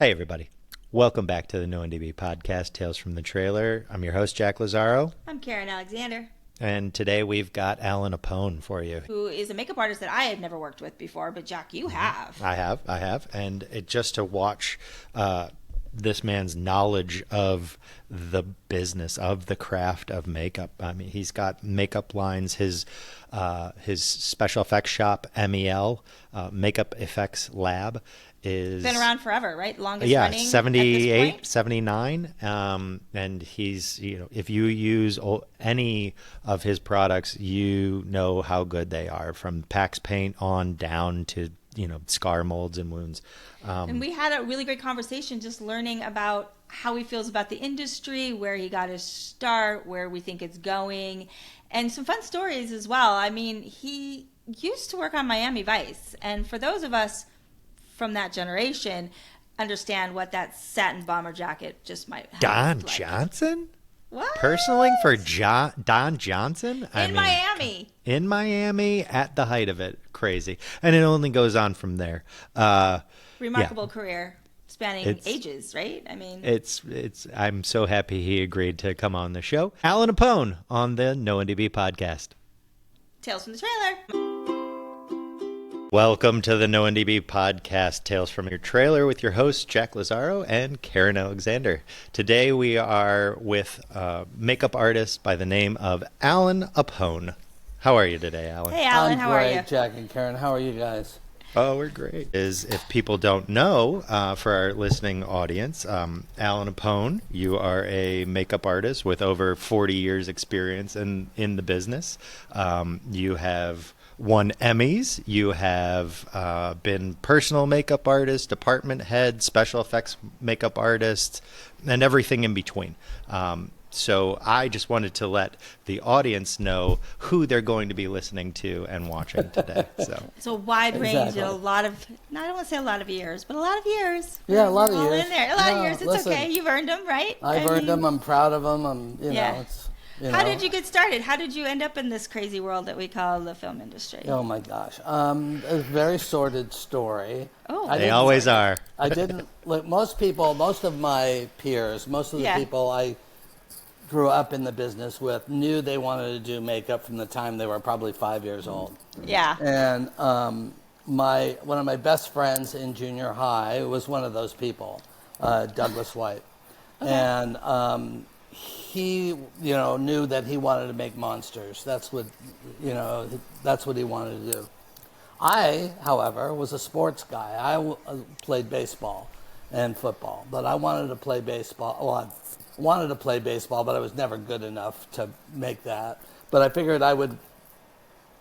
Hey, everybody. Welcome back to the No NDB podcast, Tales from the Trailer. I'm your host, Jack Lazaro. I'm Karen Alexander. And today we've got Allan Apone for you. Who is a makeup artist that I had never worked with before, but Jack, you have. I have. And just to watch this man's knowledge of the business, of the craft of makeup. I mean, he's got makeup lines, his special effects shop, MEL, Makeup Effects Lab, is been around forever, right? Longest yeah, running 78, 79. And he's, if you use any of his products, you know how good they are, from Pax paint on down to, scar molds and wounds. And we had a really great conversation just learning about how he feels about the industry, where he got his start, where we think it's going, and some fun stories as well. I mean, he used to work on Miami Vice, and for those of us from that generation, understand what that satin bomber jacket just might have Don looked like. Johnson? What? Personaling for Don Johnson? Miami. In Miami at the height of it. Crazy. And it only goes on from there. Remarkable career spanning ages, right? I mean, I'm so happy he agreed to come on the show. Allan Apone on the No NDB podcast. Tales from the Trailer. Welcome to the No NDB podcast, Tales from Your Trailer, with your hosts, Jack Lazaro and Karen Alexander. Today we are with a makeup artist by the name of Allan Apone. How are you today, Allan? Hey, Allan, how are you? I'm great, Jack and Karen. How are you guys? Oh, we're great. If people don't know, for our listening audience, Allan Apone, you are a makeup artist with over 40 years experience in the business. You have won Emmys. You have been personal makeup artist, department head, special effects makeup artist, and everything in between. So I just wanted to let the audience know who they're going to be listening to and watching today. So it's a wide range Exactly. and a lot of, I don't want to say a lot of years, but a lot of years. Yeah, a lot of We're all years. in there. A lot of No, years. It's listen, okay. You've earned them, right? I've earned them. I'm proud of them. Yeah. How How did you get started? How did you end up in this crazy world that we call the film industry? Oh my gosh, a very sordid story. Oh. I they didn't- always are. I didn't like most of my peers, most of the Yeah. people I grew up in the business with knew they wanted to do makeup from the time they were probably 5 years old. Yeah. And one of my best friends in junior high was one of those people, Douglas White, and he knew that he wanted to make monsters. That's what he wanted to do. I, however, was a sports guy. I played baseball and football, but I wanted to play baseball. Well, I wanted to play baseball, but I was never good enough to make that. But I figured I would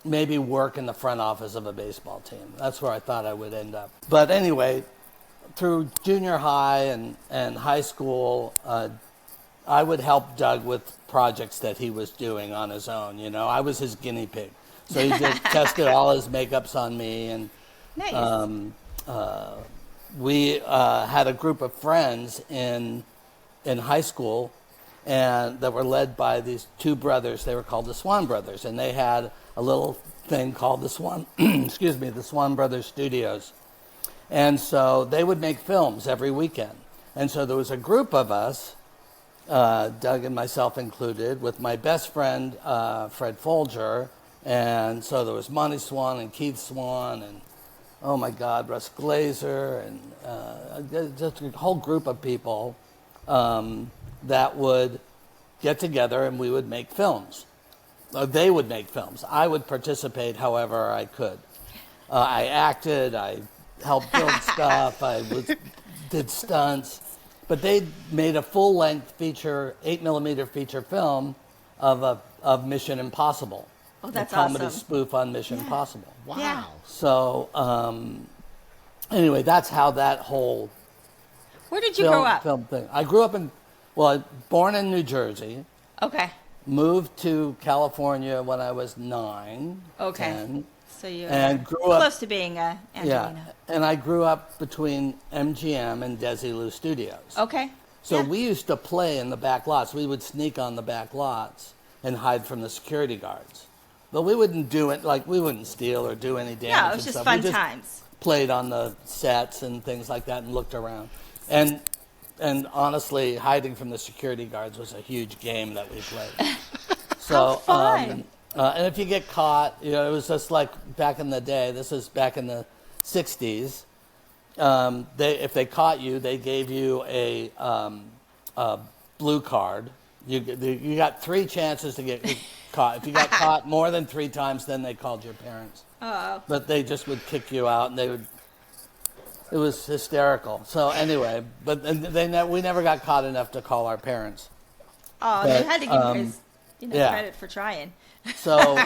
maybe work in the front office of a baseball team. That's where I thought I would end up. But anyway, through junior high and high school, I would help Doug with projects that he was doing on his own. I was his guinea pig. So he tested all his makeups on me, and Nice. we had a group of friends in high school, and that were led by these two brothers. They were called the Swan Brothers, and they had a little thing called the Swan, the Swan Brothers Studios. And so they would make films every weekend. And so there was a group of us, Doug and myself included, with my best friend, Fred Folger. And so there was Monty Swan and Keith Swan and, oh my God, Russ Glazer, and just a whole group of people that would get together and we would make films. They would make films. I would participate however I could. I acted, I helped build stuff, did stunts. But they made a full-length feature, 8mm feature film of Mission Impossible. Oh, that's a comedy awesome. spoof on Mission Impossible. Wow. Yeah. So anyway, that's how that whole Where did you grow up? film thing. I grew up born in New Jersey, Okay. moved to California when I was 9, Okay. 10. So you And were grew up- close to being Angelina. Yeah, and I grew up between MGM and Desilu Studios. Okay. So Yeah. we used to play in the back lots. We would sneak on the back lots and hide from the security guards. But we wouldn't do it, like we wouldn't steal or do any damage. Yeah, it was and just stuff. fun We just times. played on the sets and things like that and looked around. And honestly, hiding from the security guards was a huge game that we played. So, fun. And if you get caught, it was just like back in the day. This was back in the '60s. If they caught you, they gave you a blue card. You got 3 chances to get caught. If you got caught more than 3 times, then they called your parents. Oh. But they just would kick you out, and it was hysterical. So anyway, but we never got caught enough to call our parents. Oh, they had to give you guys credit for trying. So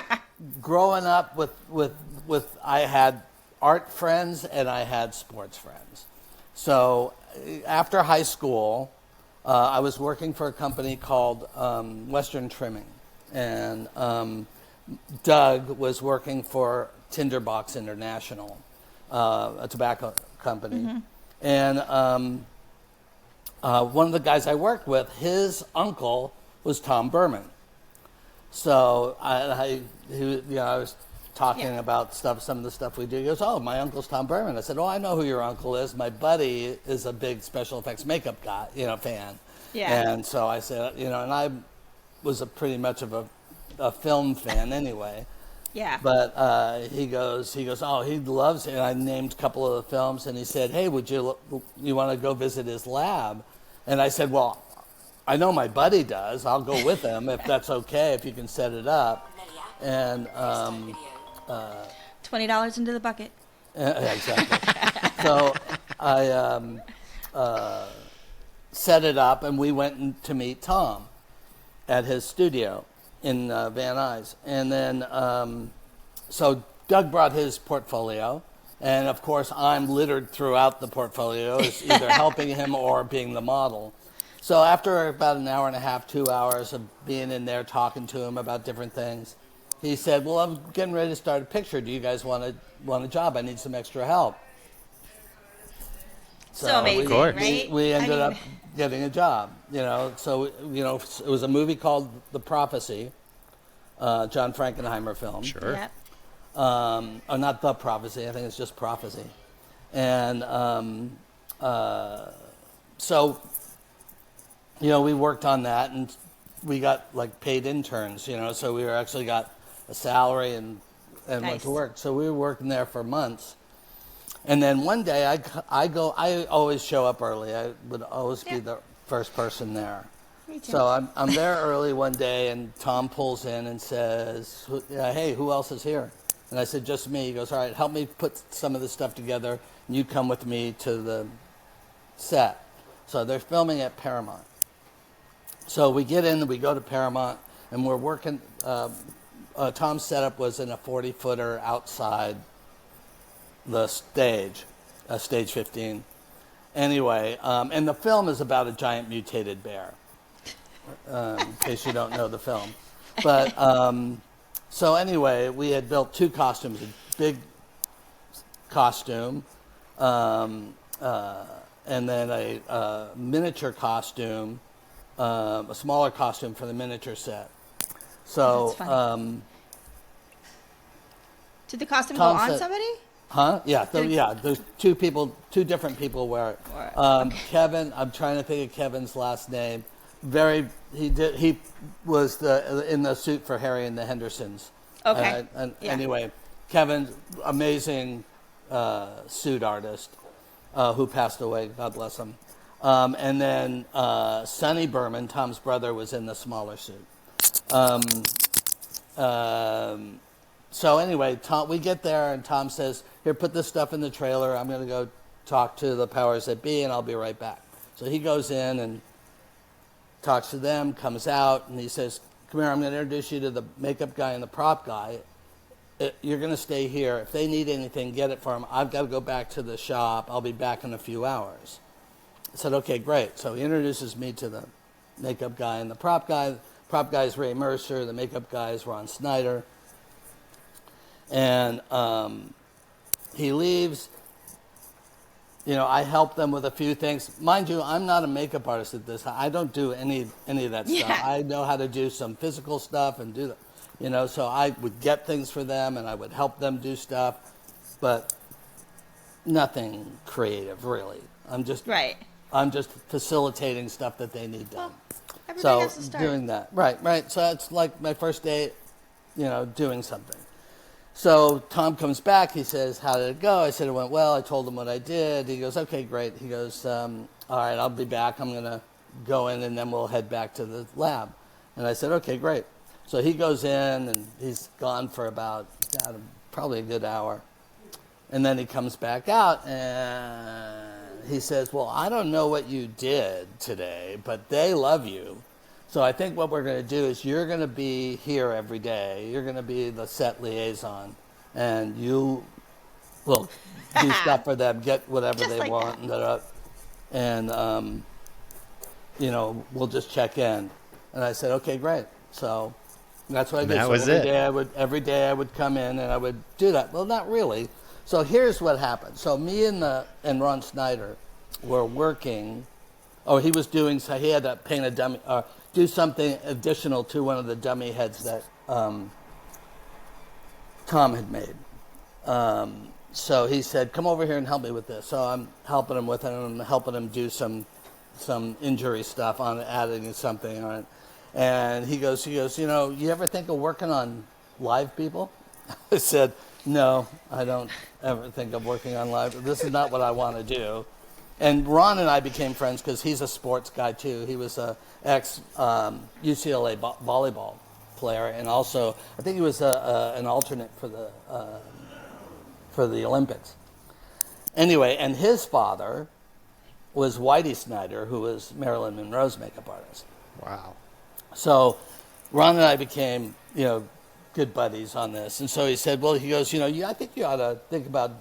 growing up with I had art friends and I had sports friends. So after high school, I was working for a company called Western Trimming, and Doug was working for Tinderbox International, a tobacco company. Mm-hmm. And one of the guys I worked with, his uncle was Tom Berman. So I was talking about some of the stuff we do. He goes, "Oh, my uncle's Tom Berman." I said, "Oh, I know who your uncle is. My buddy is a big special effects makeup guy, fan." Yeah. And so I said, and I was pretty much of a film fan anyway. Yeah. But he goes, "Oh, he loves it." And I named a couple of the films, and he said, "Hey, would you want to go visit his lab?" And I said, "Well, I know my buddy does. I'll go with him if that's okay, if you can set it up." And $20 into the bucket. Exactly. So I set it up, and we went to meet Tom at his studio in Van Nuys. And then, so Doug brought his portfolio, and of course I'm littered throughout the portfolio, as either helping him or being the model. So after about an hour and a half, 2 hours of being in there talking to him about different things, he said, "Well, I'm getting ready to start a picture. Do you guys want a job? I need some extra help." So amazing, right? We ended up getting a job, So, it was a movie called The Prophecy, John Frankenheimer film. Sure. Yep. Not The Prophecy. I think it's just Prophecy. And so, we worked on that, and we got paid interns, so we actually got a salary and Nice. went to work. So we were working there for months. And then one day I always show up early. I would always be the first person there. Me too. So I'm there early one day, and Tom pulls in and says, "Hey, who else is here?" And I said, "Just me." He goes, "All right, help me put some of this stuff together, and you come with me to the set." So they're filming at Paramount. So we get in, we go to Paramount, and we're working. Tom's setup was in a 40-footer outside the stage, stage 15. Anyway, and the film is about a giant mutated bear, in case you don't know the film. But so anyway, we had built 2 costumes: a big costume, and then a miniature costume. A smaller costume for the miniature set. So, That's funny. Did the costume Tom go on said- somebody? Huh? Yeah. There's 2 different people wear it. Okay. Kevin, I'm trying to think of Kevin's last name. He was in the suit for Harry and the Hendersons. Okay. Yeah. Anyway, Kevin, amazing suit artist, who passed away. God bless him. And then Sonny Berman, Tom's brother, was in the smaller suit. So anyway, we get there, and Tom says, "Here, put this stuff in the trailer. I'm going to go talk to the powers that be, and I'll be right back." So he goes in and talks to them, comes out, and he says, "Come here, I'm going to introduce you to the makeup guy and the prop guy. You're going to stay here. If they need anything, get it for them. I've got to go back to the shop. I'll be back in a few hours." I said, "Okay, great." So he introduces me to the makeup guy and the prop guy. The prop guy is Ray Mercer. The makeup guy is Ron Snyder. And he leaves. I help them with a few things. Mind you, I'm not a makeup artist at this. I don't do any of that stuff. Yeah. I know how to do some physical stuff and do that. So I would get things for them, and I would help them do stuff, but nothing creative, really. I'm just Right. I'm just facilitating stuff that they need done. Everybody So has to start. doing that, right. So it's like my first day, doing something. So Tom comes back. He says, "How did it go?" I said, "It went well." I told him what I did. He goes, "Okay, great." He goes, "All right, I'll be back. I'm gonna go in, and then we'll head back to the lab." And I said, "Okay, great." So he goes in, and he's gone for about probably a good hour, and then he comes back out, and he says, "Well, I don't know what you did today, but they love you. So I think what we're going to do is you're going to be here every day. You're going to be the set liaison, and you will do stuff for them, get whatever Just they like want, and we'll just check in." And I said, "Okay, great." So that's what I did. That So was every it. day every day I would come in and I would do that. Well, not really. So here's what happened. So me and Ron Snyder were working. Oh, he was doing. So he had to paint a dummy, do something additional to one of the dummy heads that Tom had made. So he said, "Come over here and help me with this." So I'm helping him with it, and I'm helping him do some injury stuff on it, adding something on it. And he goes, "You ever think of working on live people?" I said, "No, I don't ever think of working on live. This is not what I want to do." And Ron and I became friends because he's a sports guy too. He was a ex UCLA volleyball player, and also I think he was an alternate for the Olympics. Anyway, and his father was Whitey Snyder, who was Marilyn Monroe's makeup artist. Wow. So Ron and I became, good buddies on this. And so he said, "Well," he goes, I think you ought to think about,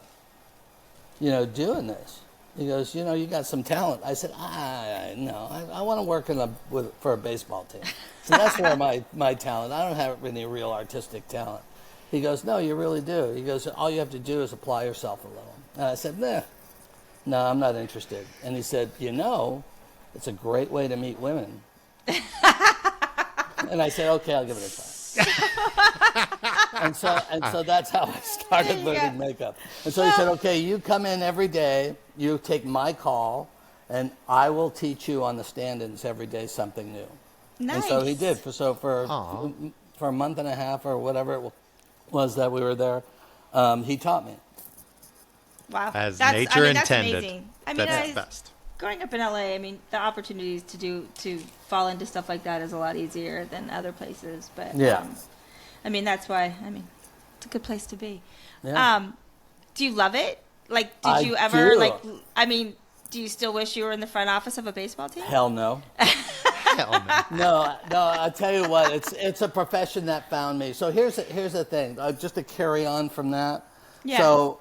doing this." He goes, "You got some talent." I said, "No, I want to work for a baseball team." So that's where my talent. I don't have any real artistic talent. He goes, "No, you really do." He goes, "All you have to do is apply yourself a little." And I said, "No, I'm not interested." And he said, "It's a great way to meet women." And I said, "Okay, I'll give it a try." and so that's how I started learning makeup. And so he said, "Okay, you come in every day, you take my call, and I will teach you on the stand-ins every day something new." Nice. And so he did. For a month and a half or whatever it was that we were there, he taught me. Wow. As That's nature intended. Amazing. That's the best. Growing up in LA, the opportunities to fall into stuff like that is a lot easier than other places. But Yeah. that's why. It's a good place to be. Yeah. Do you love it? Like, I did you ever do. do you still wish you were in the front office of a baseball team? Hell no. Hell no. No, I'll tell you what, it's a profession that found me. So here's the thing, just to carry on from that. Yeah. So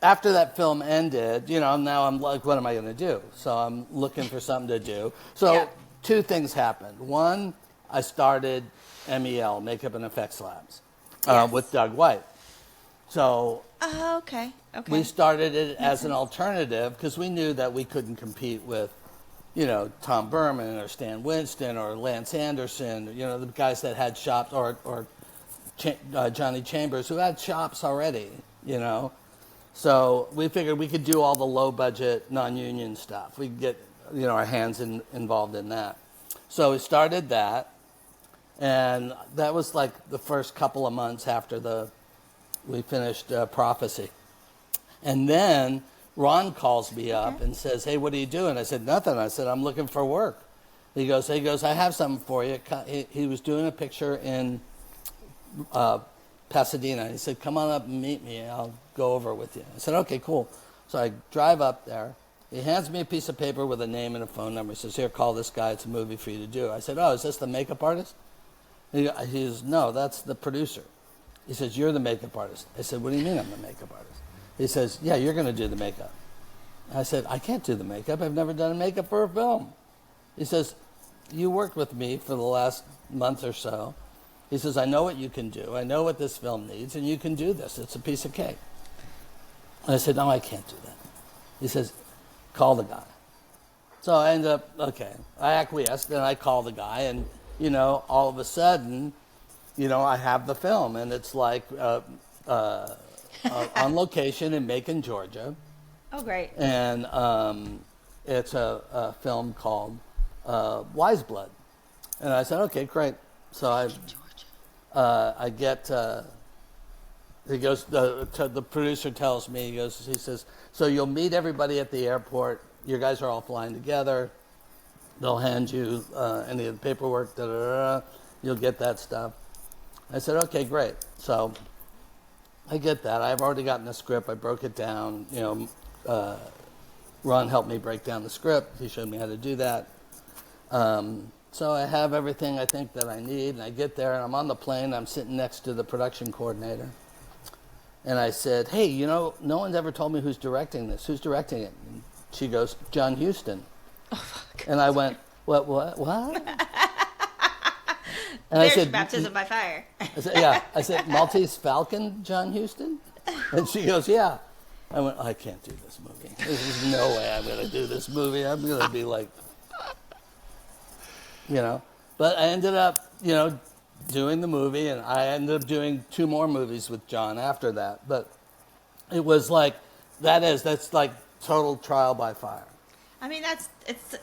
after that film ended, now I'm like, what am I going to do? So I'm looking for something to do. So two things happened. One, I started MEL, Makeup and Effects Labs, with Doug White. So Okay. we started it as an alternative because we knew that we couldn't compete with, Tom Berman or Stan Winston or Lance Anderson, the guys that had shops, or Johnny Chambers, who had shops already, So we figured we could do all the low-budget, non-union stuff. We could get, our hands involved in that. So we started that, and that was like the first couple of months after we finished Prophecy. And then Ron calls me up and says, "Hey, what are you doing?" I said, "Nothing." I said, "I'm looking for work." He goes, "I have something for you." He was doing a picture in Pasadena. He said, "Come on up and meet me. I'll go over with you." I said, "Okay, cool." So I drive up there. He hands me a piece of paper with a name and a phone number. He says, "Here, call this guy. It's a movie for you to do." I said, "Oh, is this the makeup artist?" He says, "No, that's the producer." He says, "You're the makeup artist." I said, "What do you mean I'm the makeup artist?" He says, "Yeah, you're going to do the makeup." I said, "I can't do the makeup. I've never done makeup for a film." He says, "You worked with me for the last month or so." He says, "I know what you can do. I know what this film needs, and you can do this. It's a piece of cake." And I said, "No, I can't do that." He says, "Call the guy." So I ended up, I acquiesced, and I called the guy, and, all of a sudden, I have the film, and it's like on location in Macon, Georgia. Oh, great. And it's a film called Wise Blood. And I said, okay, great. So I get, he goes, the producer tells me, he says, so you'll meet everybody at the airport. You guys are all flying together. They'll hand you any of the paperwork, you'll get that stuff. I said, okay, great. So I get that. I've already gotten the script. I broke it down. Ron helped me break down the script. He showed me how to do that. So I have everything I think that I need, and I get there, and I'm on the plane. I'm sitting next to the production coordinator. And I said, hey, no one's ever told me who's directing this. Who's directing it? And she goes, John Huston. Oh, fuck. And I went, what? And There's I said, baptism by fire. I said, Maltese Falcon, John Huston? And she goes, yeah. I went, I can't do this movie. There's no way I'm going to do this movie. I'm going to be like, But I ended up, doing the movie, and I ended up doing 2 more movies with John after that. But it was like, that's like total trial by fire. I mean, it's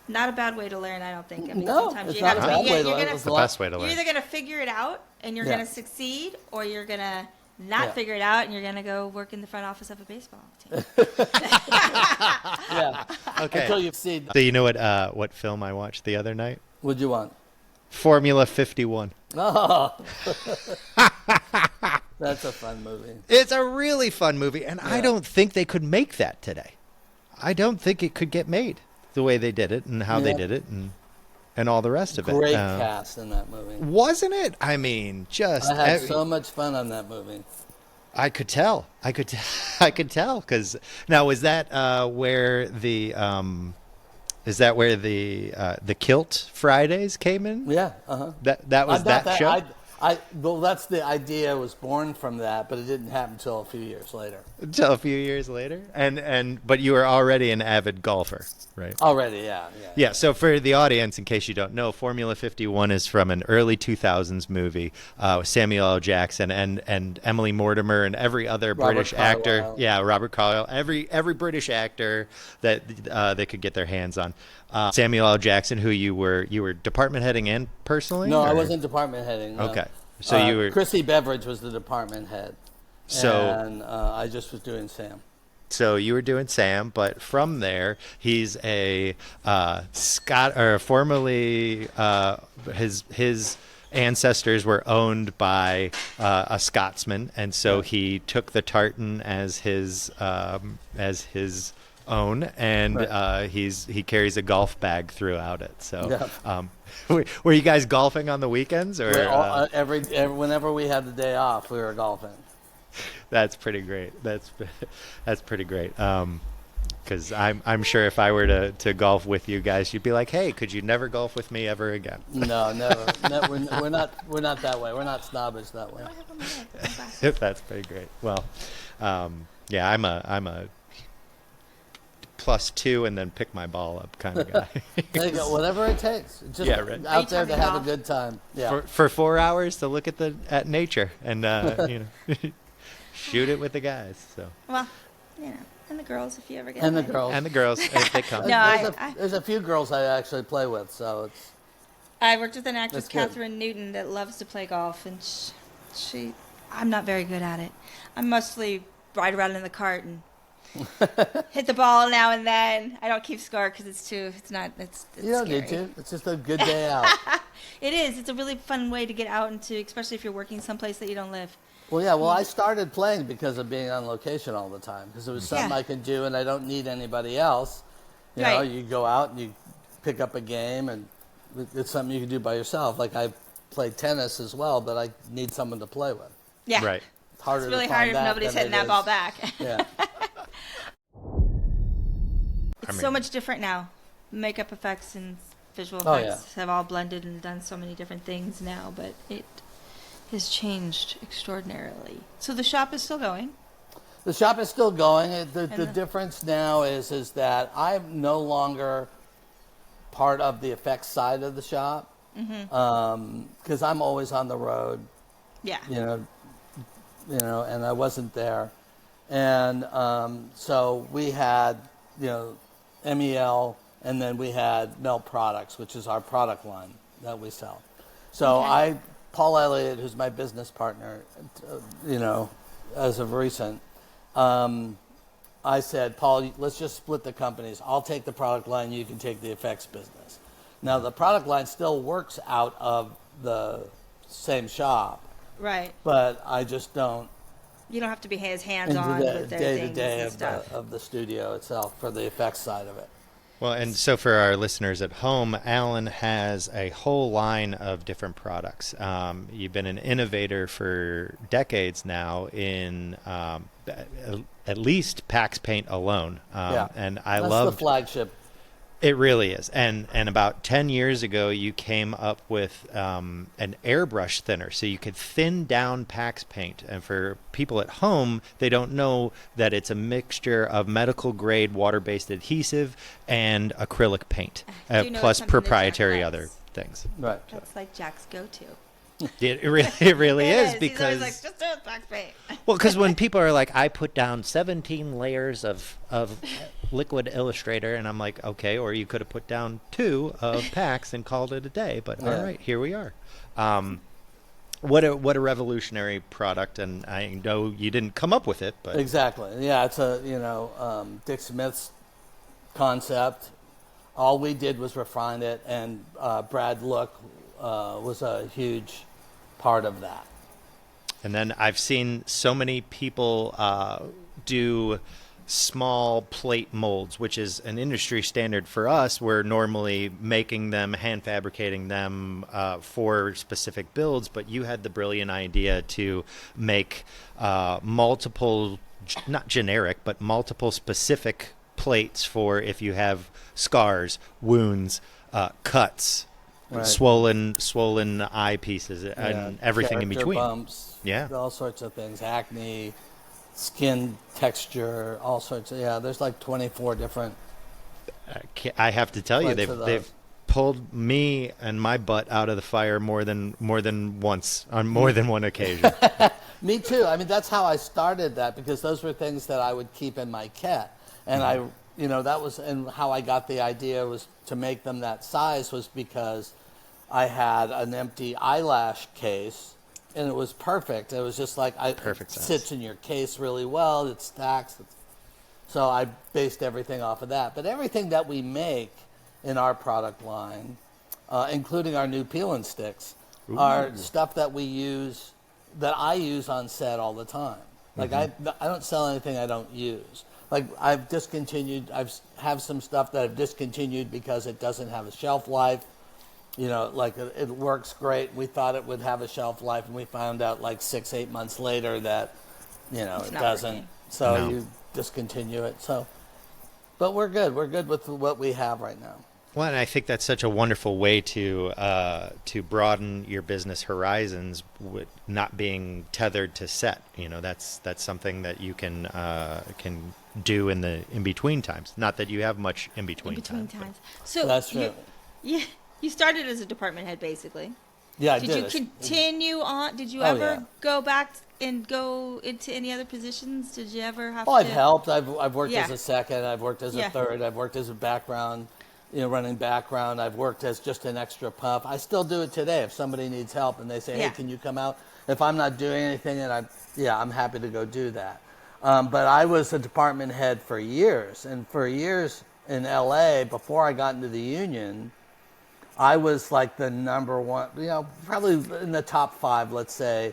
not a bad way to learn, I don't think. I mean, No, sometimes it's you not have a to bad be, way to learn. It's the best way to learn. You're either going to figure it out and you're Yeah. going to succeed, or you're going to not figure it out and you're going to go work in the front office of a baseball team. Yeah. Okay. Until you see. So you know what film I watched the other night? What'd you want? Formula 51. Oh. That's a fun movie. It's a really fun movie, and I don't think they could make that today. I don't think it could get made the way they did it and how they did it and all the rest of it. Great cast in that movie. Wasn't it? I mean, just I had so much fun on that movie. I could tell. I could tell because now was that where the the Kilt Fridays came in? Yeah. Uh-huh. That was that show. Well, that's the idea was born from that, but it didn't happen until a few years later. Until a few years later, but you were already an avid golfer, right? Already, yeah. Yeah, so for the audience, in case you don't know, Formula 51 is from an early 2000s movie with Samuel L. Jackson and Emily Mortimer and every other British actor. Yeah, Robert Carlyle. Every British actor that they could get their hands on. Samuel L. Jackson, who you were department heading in personally? No, or? I wasn't department heading. No. Okay, so you were. Chrissy Beveridge was the department head. And I just was doing Sam. So you were doing Sam, but from there, he's a formerly his ancestors were owned by a Scotsman, and so he took the tartan as his own, and he carries a golf bag throughout it. So, were you guys golfing on the weekends, or whenever we had the day off, we were golfing? That's pretty great. That's pretty great. Because I'm sure if I were to golf with you guys, you'd be like, hey, could you never golf with me ever again? No, never. We're not that way. We're not snobbish that way. That's pretty great. Well, yeah, I'm a +2 and then pick my ball up kind of guy. There you go. Whatever it takes. Just out there to have a good time. Yeah. For 4 hours to look at nature and shoot it with the guys. So. Well, and the girls, if you ever get and the girls, if they come. No, there's a few girls I actually play with, so it's. I worked with an actress, That's good. Catherine Newton, that loves to play golf, and I'm not very good at it. I mostly ride around in the cart and hit the ball now and then. I don't keep score because it's you don't need to. It's just a good day out. It is. It's a really fun way to get out into, especially if you're working someplace that you don't live. Well, yeah. Well, I started playing because of being on location all the time because it was something I could do and I don't need anybody else. You know, you go out and you pick up a game and it's something you can do by yourself. Like I play tennis as well, but I need someone to play with. Yeah. Right. It's harder It's really to hard find if nobody's hitting that ball back. Yeah. It's so much different now. Makeup effects and visual effects have all blended and done so many different things now, but it has changed extraordinarily. So the shop is still going? The shop is still going. The difference now is that I'm no longer part of the effects side of the shop because I'm always on the road. Yeah. You know, and I wasn't there, and so we had MEL, and then we had Mel Products, which is our product line that we sell. So Paul Elliott, who's my business partner, as of recent, I said, Paul, let's just split the companies. I'll take the product line, you can take the effects business. Now, the product line still works out of the same shop. Right. But I just don't. You don't have to be as hands-on with their things and stuff. Of the studio itself for the effects side of it. Well, and so for our listeners at home, Allan has a whole line of different products. You've been an innovator for decades now in at least Pax Paint alone. And I love the flagship. It really is. And about 10 years ago, you came up with an airbrush thinner, so you could thin down Pax Paint. And for people at home, they don't know that it's a mixture of medical-grade water-based adhesive and acrylic paint, plus proprietary other things. Right. That's like Jack's go-to. It really is because he's always like, just do it, Pax Paint. Well, because when people are like, I put down 17 layers of liquid Illustrator, and I'm like, okay, or you could have put down 2 of Pax and called it a day. But all right, here we are. What a revolutionary product, and I know you didn't come up with it, but Exactly. Yeah, it's a Dick Smith's concept. All we did was refine it, and Brad Look was a huge part of that. And then I've seen so many people do small plate molds, which is an industry standard for us. We're normally making them, hand fabricating them for specific builds, but you had the brilliant idea to make multiple, not generic, but multiple specific plates for if you have scars, wounds, cuts, right, swollen eyepieces, and everything in between. Bumps, all sorts of things, acne, skin texture, all sorts of, there's like 24 different. I have to tell you, they've pulled me and my butt out of the fire more than once on more than one occasion. Me too. I mean, that's how I started that, because those were things that I would keep in my kit, and that was, and how I got the idea was to make them that size was because I had an empty eyelash case, and it was perfect. It was just like it sits in your case really well. It stacks. So I based everything off of that. But everything that we make in our product line, including our new peel and sticks, are stuff that we use, that I use on set all the time. Like I don't sell anything I don't use. Like I've have some stuff that I've discontinued because it doesn't have a shelf life. Like it works great. We thought it would have a shelf life, and we found out like 6-8 months later that, it doesn't. Working. So you discontinue it. So, but we're good. We're good with what we have right now. Well, and I think that's such a wonderful way to broaden your business horizons, with not being tethered to set. That's something that you can do in between times. Not that you have much in between times. So that's true. You started as a department head, basically. Yeah, Did you continue on? Did you ever go back and go into any other positions? Did you ever have to? I've helped. I've worked as a second. I've worked as a third. I've worked as a background, running background. I've worked as just an extra puff. I still do it today. If somebody needs help and they say, hey, can you come out? If I'm not doing anything, and I'm happy to go do that. But I was a department head for years. And for years in LA, before I got into the union, I was like the number one, probably in the top 5, let's say,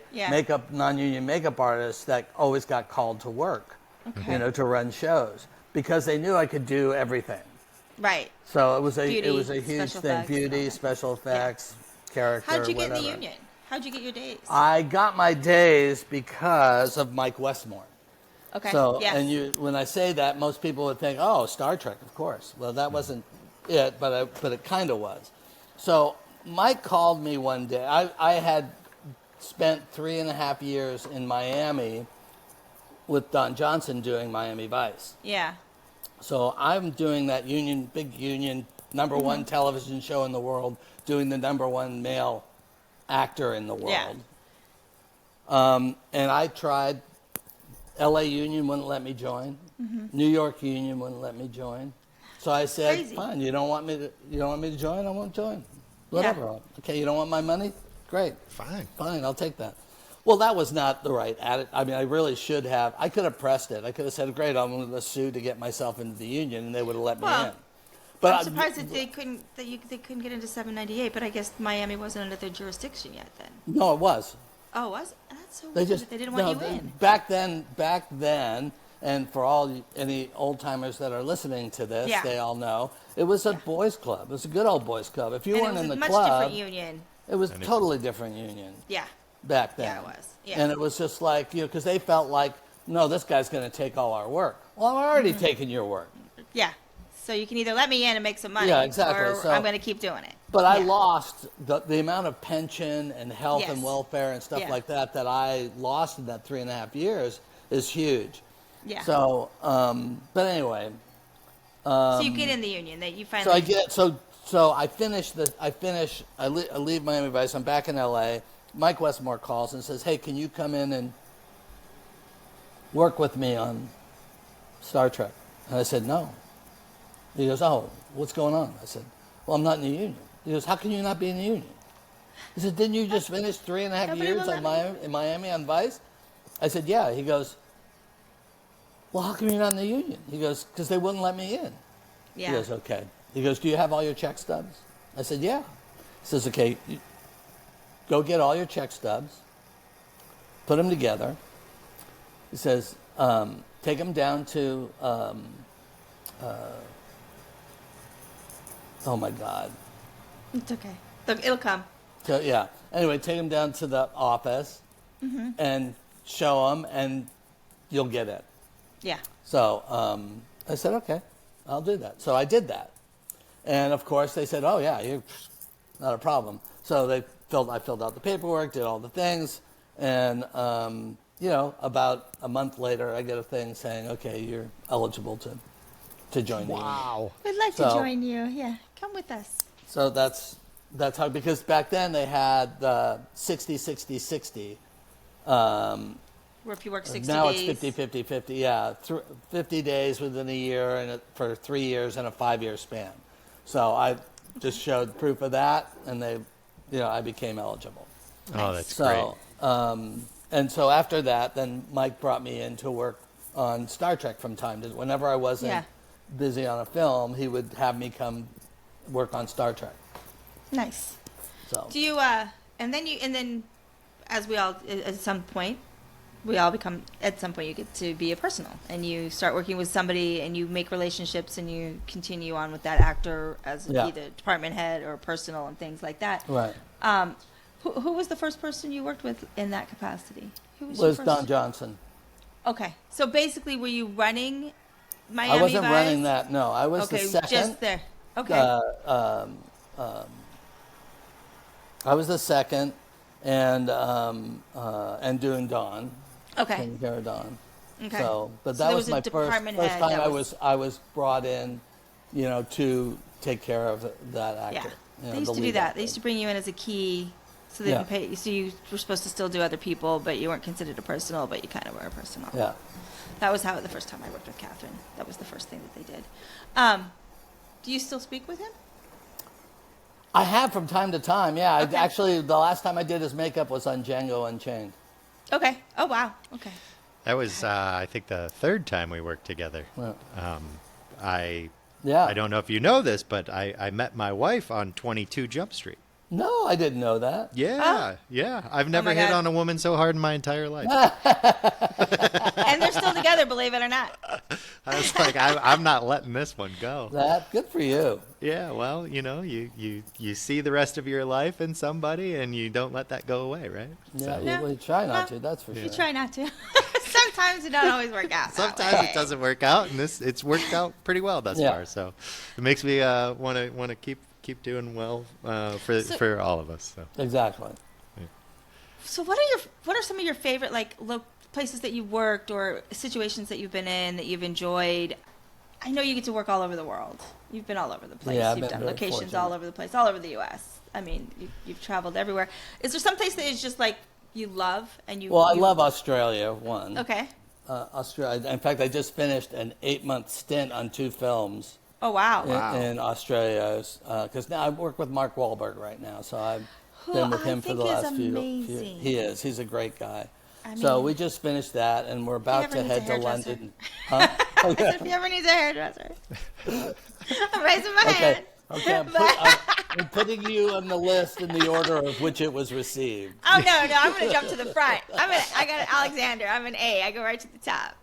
non-union makeup artists that always got called to work, to run shows, because they knew I could do everything. Right. So it was a Beauty, huge thing. Beauty, special effects, character. How'd you get in the union? How'd you get your days? I got my days because of Mike Westmore. Okay. So, and when I say that, most people would think, oh, Star Trek, of course. Well, that wasn't it, but it kind of was. So Mike called me one day. I had spent 3.5 years in Miami with Don Johnson doing Miami Vice. Yeah. So I'm doing that big union, number one television show in the world, doing the number one male actor in the world. Yeah. And I tried. LA Union wouldn't let me join. New York Union wouldn't let me join. So I said, Crazy. fine. You don't want me to join? I won't join. Whatever. Yeah. Okay. You don't want my money? Great. Fine. Fine. I'll take that. Well, that was not the right attitude. I mean, I really should have. I could have pressed it. I could have said, great, I'm going to sue to get myself into the union, and they would have let me in. But I'm surprised that they couldn't get into 798. But I guess Miami wasn't under their jurisdiction yet. Then. No, it was. Oh, was it? That's so They weird. just That they didn't want you in. Back then, and for any old timers that are listening to this, Yeah. they all know it was a boys' club. It was a good old boys' club. If you And weren't it was in the a much club, different union. it was a totally different union. Yeah. Back then. Yeah, it was. Yeah. And it was just like, because they felt like, no, this guy's going to take all our work. Well, I'm already Mm-hmm. taking your work. Yeah. So you can either let me in and make some money, Yeah, exactly. or So- I'm going to keep doing it. But I Yeah. lost the amount of pension and health and Yes. welfare and stuff Yeah. like that I lost in that 3.5 years is huge. Yeah. So, but anyway. So you get in the union. That you finally. So I get so I finish. I leave Miami Vice. I'm back in L.A. Mike Westmore calls and says, "Hey, can you come in and work with me on Star Trek?" And I said, "No." He goes, "Oh, what's going on?" I said, "Well, I'm not in the union." He goes, "How can you not be in the union?" He said, "Didn't you just finish 3.5 Nobody years will on let me. in Miami on Vice?" I said, "Yeah." He goes, "Well, how come you're not in the union?" He goes, "Because they wouldn't let me in." Yeah. He goes, "Okay." He goes, "Do you have all your check stubs?" I said, "Yeah." He says, "Okay, go get all your check stubs, put them together." He says, "Take them down to, oh my God." It's okay. Look, it'll come. So, yeah. Anyway, take them down to the office and show them, and you'll get it. Yeah. So I said, "Okay, I'll do that." So I did that. And, of course, they said, "Oh, yeah, you're not a problem." So I filled out the paperwork, did all the things, and, about a month later, I get a thing saying, "Okay, you're eligible to join the union." Wow. We'd like to So- join you. Yeah. Come with us. So that's how, because back then they had the 60-60-60. Where if you work 60 Now days. it's 50-50-50, yeah. 50 days within a year and for 3 years and a 5-year span. So I just showed proof of that, and I became eligible. Oh, that's So, great. and so after that, then Mike brought me in to work on Star Trek from time to whenever I wasn't Yeah. busy on a film, he would have me come work on Star Trek. Nice. So Do you and then as we all at some point you get to be a personal, and you start working with somebody and you make relationships and you continue on with that actor as Yeah. either department head or personal and things like that. right. Who was the first person you worked with in that capacity? Who was Was your Don first? Johnson. Okay, so basically, were you running Miami I wasn't Vice? running that. No, I was Okay, the second. just there. Okay. I was the second, and doing Dawn. Okay. Taking care of Dawn. Okay. So, but So that there was was a my first department head time that I was brought in, to take care of that Yeah. actor. They used to do that. They used to bring you in as a key, so they Yeah. didn't pay. So you were supposed to still do other people, but you weren't considered a personal, but you kind of were a personal. Yeah. That was how the first time I worked with Catherine. That was the first thing that they did. Do you still speak with him? I have from time to time. Yeah. Okay. Actually, the last time I did his makeup was on Django Unchained. Okay. Oh wow. Okay. That was, I think, the third time we worked together. Yeah. I don't know if you know this, but I met my wife on 22 Jump Street. No, I didn't know that. Yeah, yeah. I've never my hit God. on a woman so hard in my entire life. And they're still together, believe it or not. I was like, I'm not letting this one go. That good for you. Yeah, well, you see the rest of your life in somebody, and you don't let that go away, right? Yeah, Yeah. you try not Well, to. That's for You sure. try not to. Sometimes it don't always work out. that Sometimes way. it doesn't work out, and it's worked out pretty well thus Yeah. far. So it makes me want to keep doing well for all of us. So. Exactly. So what are some of your favorite places that you've worked or situations that you've been in that you've enjoyed? I know you get to work all over the world. You've been all over the place. Yeah, I've You've been done very locations fortunate. all over the place, all over the U.S. I mean, you've traveled everywhere. Is there some place that is just like you love and you? Well, I you- love Australia. One. Okay. Australia. In fact, I just finished an 8-month stint on 2 films Oh, wow. in Australia. Because now I work with Mark Wahlberg right now, so I've been with him for the last few. Amazing. He is. He's a great guy. I So mean, we just finished that, and we're about to head to London. Huh? I said, if he ever needs a hairdresser, I'm raising my hand. Okay, I'm putting you on the list in the order of which it was received. Oh, no, I'm going to jump to the front. I got an Alexander. I'm an A. I go right to the top.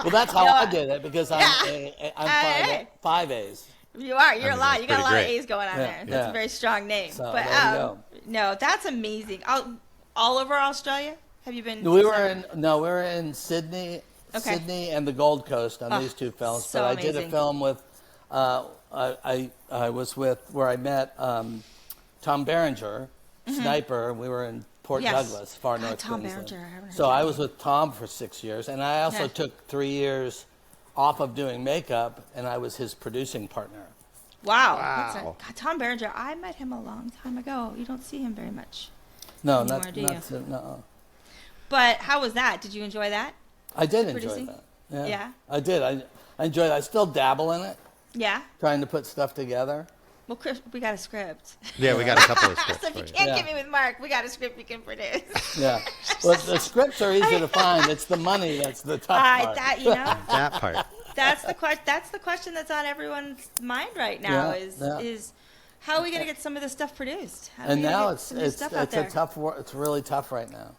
Well, that's how I did it, because I'm five A's. You are. You're a lot. You got a lot great. of A's going on there. That's a very strong name. So, but there you go. no, that's amazing. All over Australia? Have you been? We were in Sydney, Okay. Sydney and the Gold Coast on these two films. so But I did a amazing. film with, I was with, where I met Tom Berenger, Sniper. We were in Port Yes. Douglas, far north Tom Queensland. Berenger, I haven't heard So of I him. was with Tom for 6 years, and I also Yeah. took 3 years off of doing makeup, and I was his producing partner. Wow. Wow. God, Tom Berenger. I met him a long time ago. You don't see him very much. No, Anymore, do you? no. But how was that? Did you enjoy that? I did enjoy Producing? that. Yeah? I did. I enjoyed it. I still dabble in it, Yeah. trying to put stuff together. Well, Chris, we got a script. Yeah, we got a couple of scripts So if for you you. can't Yeah. get me with Mark, we got a script you can produce. Yeah. Well, the scripts are easy to find. It's the money that's the tough part. That part. That's the question that's on everyone's mind right now. Yeah, Is how are we going to get some of this stuff produced? How are And we gonna now get it's some new stuff out there? a tough work. It's really tough right now.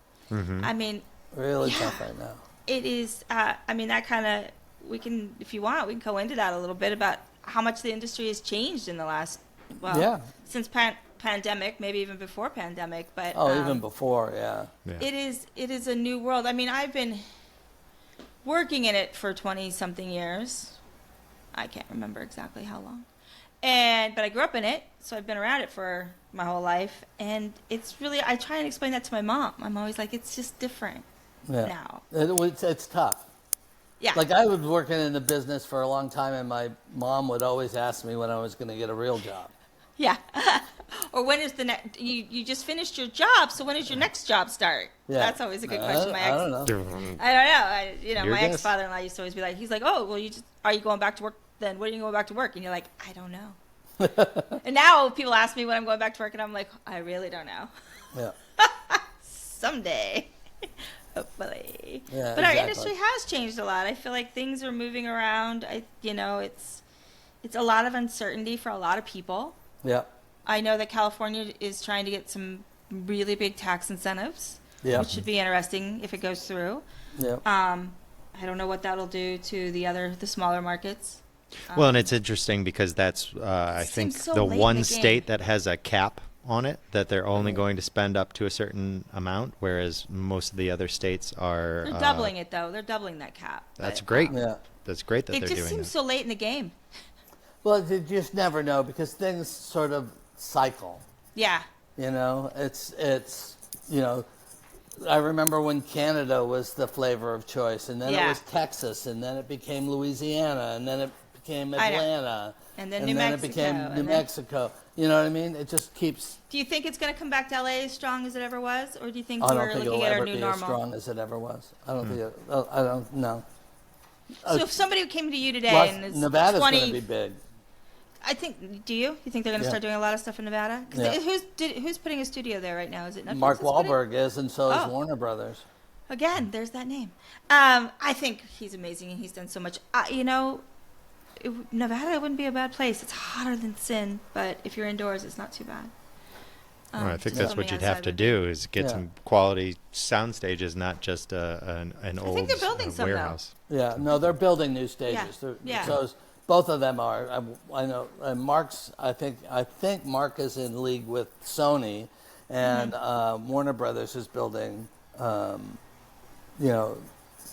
I mean, Really Yeah. tough right now. it is. I mean, that kind of we can, if you want, we can go into that a little bit about how much the industry has changed in the last since pandemic, maybe even before pandemic. But Even before, yeah. it is a new world. I mean, I've been working in it for 20 something years. I can't remember exactly how long. But I grew up in it, so I've been around it for my whole life. And it's really, I try and explain that to my mom. I'm always like, it's just different now. It's tough. Yeah. Like, I was working in the business for a long time, and my mom would always ask me when I was going to get a real job. Yeah. Or when is the next, you just finished your job, so when does your next job start? Yeah. That's always a good question. I don't know. I don't know. Your My guess? ex-father-in-law used to always be like, he's like, oh, well, are you going back to work then? When are you going back to work? And you're like, I don't know. And now people ask me when I'm going back to work, and I'm like, I really don't know. Yeah. Someday. Hopefully. Yeah, But our exactly. industry has changed a lot. I feel like things are moving around. It's a lot of uncertainty for a lot of people. Yeah. I know that California is trying to get some really big tax incentives, Yeah. which should be interesting if it goes through. Yeah. I don't know what that'll do to the smaller markets. Well, and it's interesting because that's, I think, Seems so the late in one the state game. that has a cap on it, that they're only going to spend up to a certain amount, whereas most of the other states are... They're doubling it, though. They're doubling that cap. That's But, great. Yeah. That's great that It they're just doing seems that. so late in the game. Well, you just never know, because things sort of cycle. Yeah. You know, it's I remember when Canada was the flavor of choice, and then it Yeah. was Texas, and then it became Louisiana, and then it became I know. Atlanta, And then New Mexico, it became and New then- Mexico. You know what I mean? It just keeps. Do you think it's going to come back to LA as strong as it ever was, or do you think I don't we're think looking it'll at our ever new be as normal? strong as it ever was. I don't think it. I don't know. So if somebody came to you today Plus, and is Nevada's 20, going to be big. I think. Do you? You think they're going to Yeah. start doing a lot of stuff in Nevada? 'Cause Yeah. who's putting a studio there right now? Is it Netflix? Mark that's putting it? Wahlberg is, and so is Oh. Warner Brothers. Again, there's that name. I think he's amazing and he's done so much. Nevada wouldn't be a bad place. It's hotter than sin, but if you're indoors, it's not too bad. Well, I think just that's what something you'd have outside to would do is get Yeah. some quality sound stages, not just an old they're building some, though. warehouse. Yeah, no, they're building new stages. Yeah, yeah. So both of them are. I know. Mark's. I think Mark is in league with Sony, and Warner Brothers is building,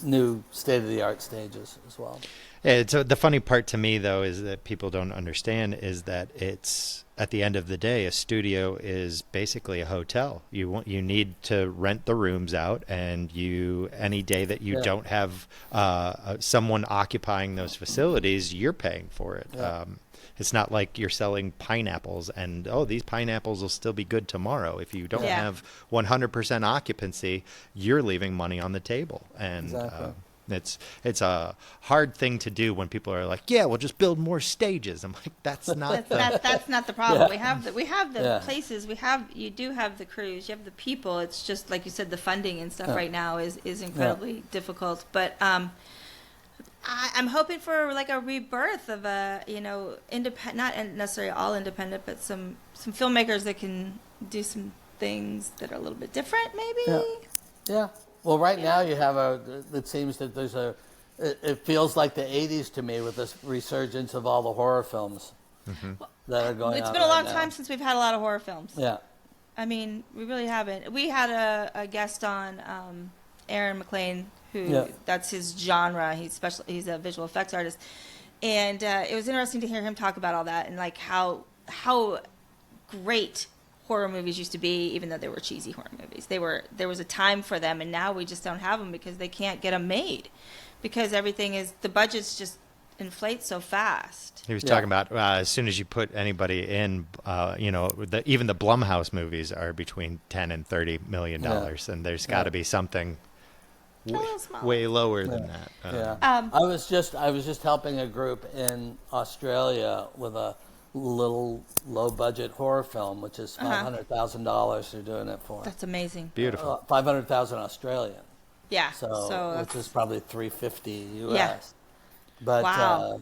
new state-of-the-art stages as well. Yeah, so the funny part to me, though, is that people don't understand is that it's, at the end of the day, a studio is basically a hotel. You need to rent the rooms out, and any day that you don't have someone occupying those facilities, you're paying for it. Yeah. It's not like you're selling pineapples and, these pineapples will still be good tomorrow. If you don't Yeah. have 100% occupancy, you're leaving money on the table. And Exactly. It's a hard thing to do when people are like, yeah, we'll just build more stages. I'm like, that's not That's not the problem. Yeah. We have the Yeah. places. You do have the crews. You have the people. It's just like you said, the funding and stuff Yeah. right now is incredibly difficult. But I'm hoping for like a rebirth of a independent, not necessarily all independent, but some filmmakers that can do some things that are a little bit different, maybe. Yeah. Yeah. Well, right now you have it seems that there's it feels like the 80s to me with this resurgence of all the horror films that are going on. It's been a long now. time since we've had a lot of horror films. Yeah. I mean, we really haven't. We had a guest on, Aaron McLean, who that's his genre. He's a visual effects artist, and it was interesting to hear him talk about all that and like how great horror movies used to be, even though they were cheesy horror movies. There was a time for them, and now we just don't have them because they can't get them made, because the budgets just inflate so fast. He was talking about as soon as you put anybody in, even the Blumhouse movies are between $10 and $30 million, and there's got to be something way lower than that. I was just helping a group in Australia with a little low budget horror film, which is $500,000 they're doing it for. That's amazing. Beautiful. 500,000 Australian. Yeah. So which is probably 350 US. Yeah. But wow.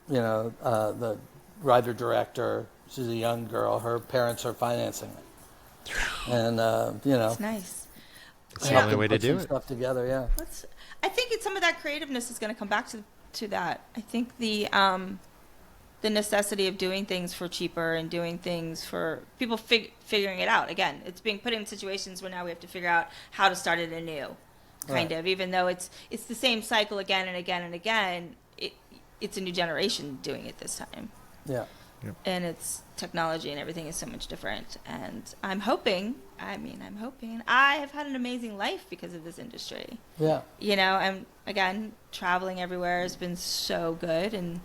The writer director, she's a young girl. Her parents are financing it, and it's nice. It's the only way to do it. Stuff together, yeah. I think some of that creativeness is going to come back to that. I think the necessity of doing things for cheaper and doing things for people figuring it out. Again, it's being put in situations where now we have to figure out how to start it anew, kind of. Even though it's the same cycle again and again and again, it's a new generation doing it this time. Yeah. Yep. And it's technology and everything is so much different. And I'm hoping. I have had an amazing life because of this industry. Yeah. I'm again traveling everywhere has been so good, and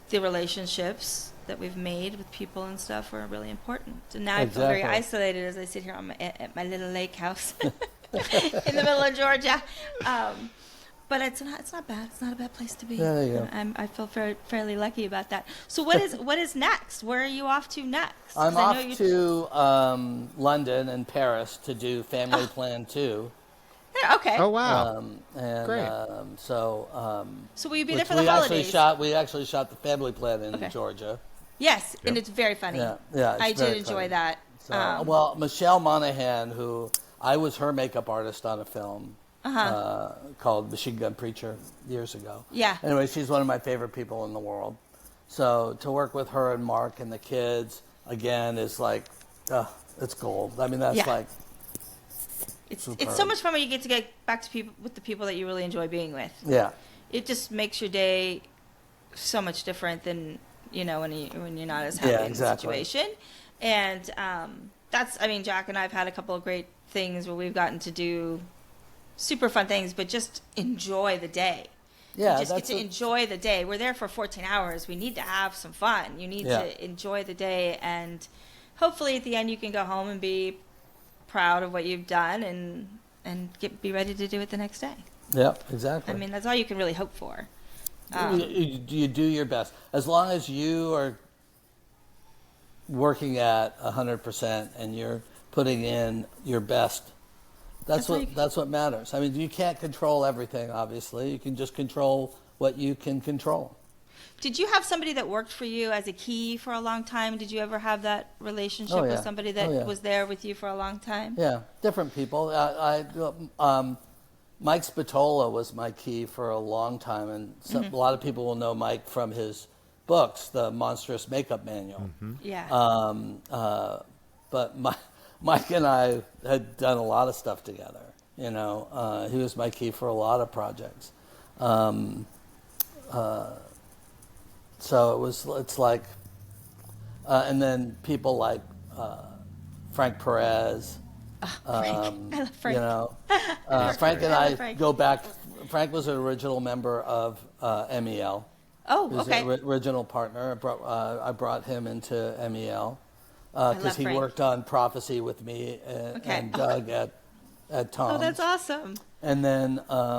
the relationships that we've made with people and stuff were really important. And now I feel very isolated as I sit here at my little lake house in the middle of Georgia. But it's not bad. It's not a bad place to be. Yeah, there you go. I feel fairly lucky about that. So what is next? Where are you off to next? I'm off to London and Paris to do Family Plan 2. Okay. Oh wow! Great. So will you be there for the holidays? We actually shot the Family Plan in Georgia. Yes, and it's very funny. Yeah. I did enjoy that. So, Michelle Monaghan, who I was her makeup artist on a film called Machine Gun Preacher years ago. Yeah. Anyway, she's one of my favorite people in the world. So to work with her and Mark and the kids again is like, it's gold. I mean, that's like. It's so much fun when you get back to with the people that you really enjoy being with. Yeah. It just makes your day so much different than when you're not as happy in the situation. And Jack and I have had a couple of great things where we've gotten to do super fun things, but just enjoy the day. Yeah, you just get to enjoy the day. We're there for 14 hours. We need to have some fun. You need to enjoy the day, and hopefully at the end you can go home and be proud of what you've done and be ready to do it the next day. Yeah, exactly. I mean, that's all you can really hope for. You do your best. As long as you are working at 100% and you're putting in your best, that's what matters. I mean, you can't control everything, obviously. You can just control what you can control. Did you have somebody that worked for you as a key for a long time? Did you ever have that relationship with somebody that was there with you for a long time? Yeah, different people. Mike Spatola was my key for a long time, and a lot of people will know Mike from his books, the Monstrous Makeup Manual. Mm-hmm. Yeah. But Mike and I had done a lot of stuff together. He was my key for a lot of projects. So it's like, and then people like Frank Perez. I love Frank. Frank and I go back. Frank was an original member of MEL. Oh, he was okay. An original partner. I brought him into MEL because he Frank. worked on Prophecy with me and Doug at Tom's. Oh, that's awesome. And then I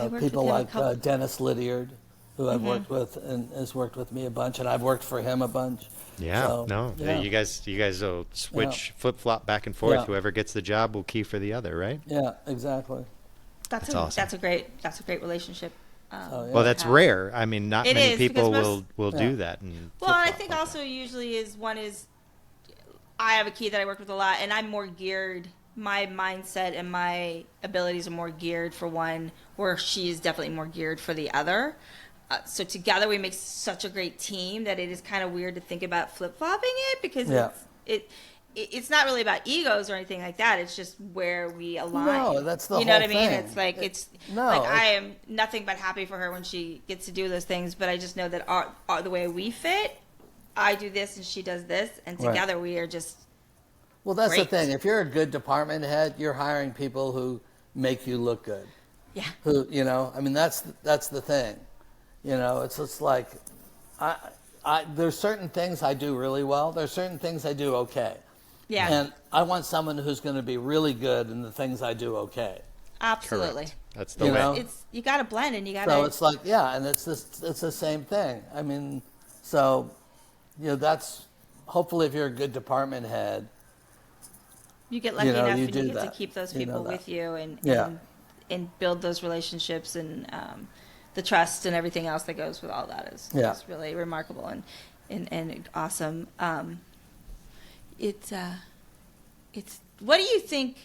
worked people with him a like couple- Dennis Lydiard, who I've worked with and has worked with me a bunch, and I've worked for him a bunch. Yeah, So, no, yeah. you guys will switch, flip flop back and forth. Yeah. Whoever gets the job will key for the other, right? Yeah, exactly. That's awesome. That's a great relationship. Oh, yeah. Well, that's have. rare. I mean, not It many is, people because will Yeah. do that. And Well, I flip-flop think like also that. usually I have a key that I work with a lot, and I'm more geared. My mindset and my abilities are more geared for one, where she is definitely more geared for the other. So together we make such a great team that it is kind of weird to think about flip flopping it, because Yeah. it's not really about egos or anything like that. It's just where we align. No, that's the you know whole what I mean. thing. It's like No, I am nothing but happy for her when she gets to do those things. But I just know that the way we fit, I do this and she does this, and Right. together we are just. Well, that's the Great. thing. If you're a good department head, you're hiring people who make you look good. Yeah. Who, I mean, that's the thing. It's just like, there's certain things I do really well. There's certain things I do okay. Yeah. And I want someone who's going to be really good in the things I do okay. Absolutely. Correct. That's the You way. know? You got to blend, and you got to. So it's like, yeah, and it's the same thing. I mean, so, that's, hopefully if you're a good department head, You get lucky you know, enough, you and do you get to that. keep those You know people that. with you, and, Yeah. and build those relationships, and the trust and everything else that goes with all that is really remarkable and awesome. It's what do you think?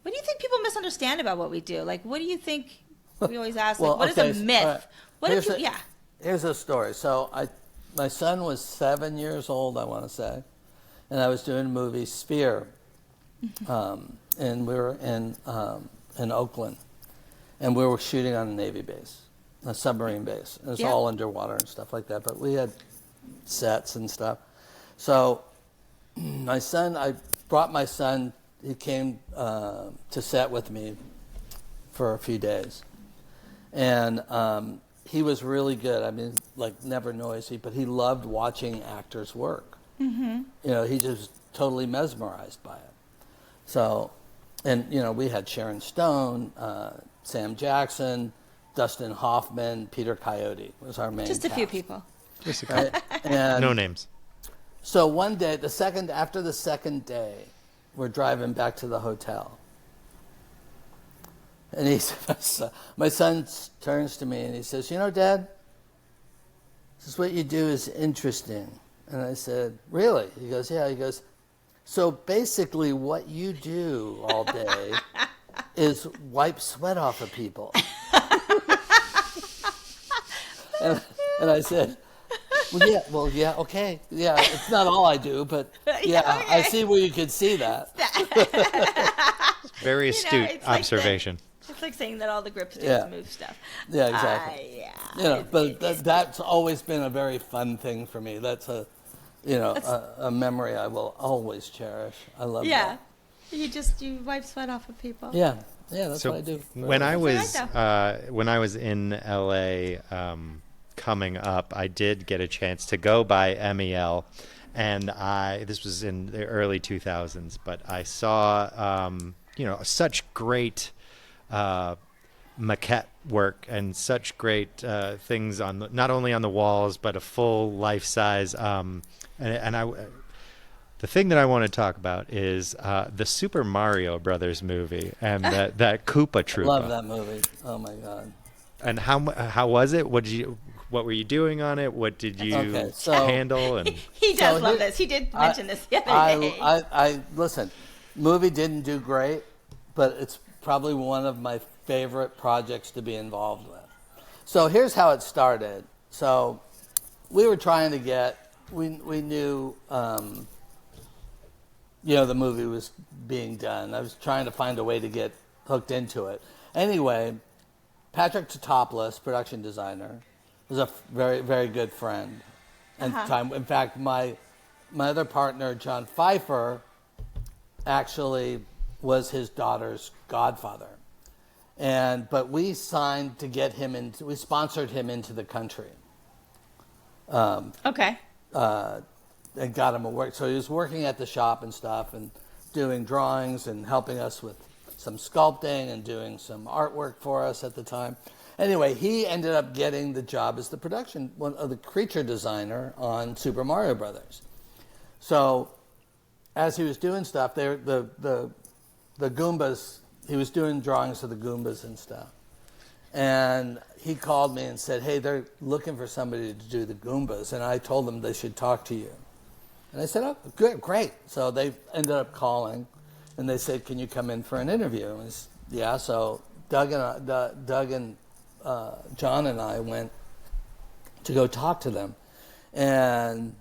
What do you think people misunderstand about what we do? Like, what do you think? We always ask, Well, like, what okay, is a so, myth? What if here's you? a- Yeah. Here's a story. So my son was 7 years old, I want to say, and I was doing a movie, Spear, and we were in Oakland, and we were shooting on a Navy base, a submarine base. It was Yeah. all underwater and stuff like that, but we had sets and stuff. So I brought my son. He came to set with me for a few days, and he was really good. I mean, like, never noisy, but he loved watching actors work. Mm-hmm. He just totally mesmerized by it. So, and we had Sharon Stone, Sam Jackson, Dustin Hoffman, Peter Coyote was our main Just a few cast, people. Just a couple. right? And No names. so one day, after the second day, we're driving back to the hotel. And my son turns to me and he says, Dad, this is what you do is interesting. And I said, really? He goes, yeah. He goes, so basically what you do all day is wipe sweat off of people. and I said, well, yeah, okay. Yeah, it's not all I do, but yeah, okay. I see where you could see that. Very astute it's like observation. It's like saying that all the grip sticks Yeah. move stuff. Yeah, exactly. Yeah. But that's always been a very fun thing for me. That's a memory I will always cherish. I love Yeah. that. You wipe sweat off of people. Yeah, that's So what I do. when I was That's when I was in LA coming up, I did get a chance to go by MEL, and this was in the early 2000s, but I saw such great maquette work and such great things on not only on the walls but a full life size. The thing that I want to talk about is the Super Mario Brothers movie and that Koopa Troopa. Love that movie. Oh my God. And how was it? What were you doing on it? What did you Okay, so- handle? And He does So love here- this. He did mention this the other day. I listen. Movie didn't do great, but it's probably one of my favorite projects to be involved with. So here's how it started. So we were trying to get. We knew. The movie was being done. I was trying to find a way to get hooked into it. Anyway, Patrick Totopoulos, production designer, was a very, very good friend. And time, in fact, my other partner, John Pfeiffer, actually was his daughter's godfather. But we signed to get him into. We sponsored him into the country. Okay. And got him a work. So he was working at the shop and stuff and doing drawings and helping us with some sculpting and doing some artwork for us at the time. Anyway, he ended up getting the job as the one of the creature designer on Super Mario Brothers. So as he was doing stuff, the Goombas, he was doing drawings of the Goombas and stuff. And he called me and said, hey, they're looking for somebody to do the Goombas. And I told them they should talk to you. And I said, oh, good, great. So they ended up calling, and they said, can you come in for an interview? And yeah, so Doug and John and I went to go talk to them. And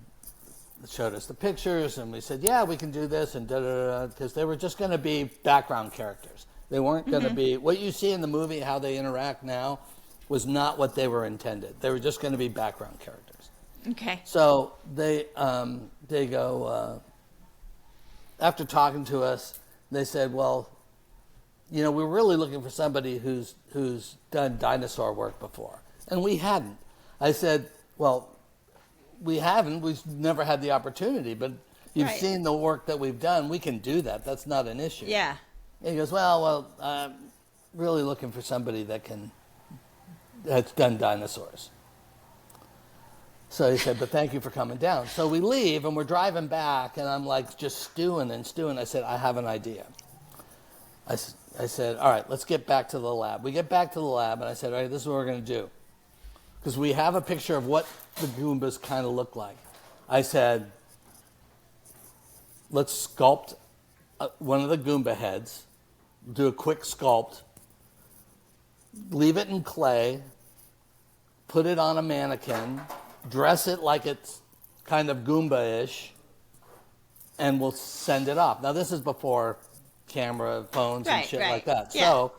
showed us the pictures, and we said, yeah, we can do this, and da-da-da, because they were just going to be background characters. They weren't going to be, what you see in the movie, how they interact now, was not what they were intended. They were just going to be background characters. Okay. So they go, after talking to us, they said, well, you know, we're really looking for somebody who's done dinosaur work before. And we hadn't. I said, well, we haven't. We've never had the opportunity, but you've seen the work that we've done. We can do that. That's not an issue. Yeah. And he goes, well, I'm really looking for somebody that's done dinosaurs. So he said, but thank you for coming down. So we leave, and we're driving back, and I'm like just stewing. I said, I have an idea. I said, all right, let's get back to the lab. We get back to the lab, and I said, all right, this is what we're going to do. Because we have a picture of what the Goombas kind of look like. I said, let's sculpt one of the Goomba heads, do a quick sculpt, leave it in clay, put it on a mannequin, dress it like it's kind of Goomba-ish, and we'll send it off. Now, this is before camera, phones, and shit like that. Yeah. So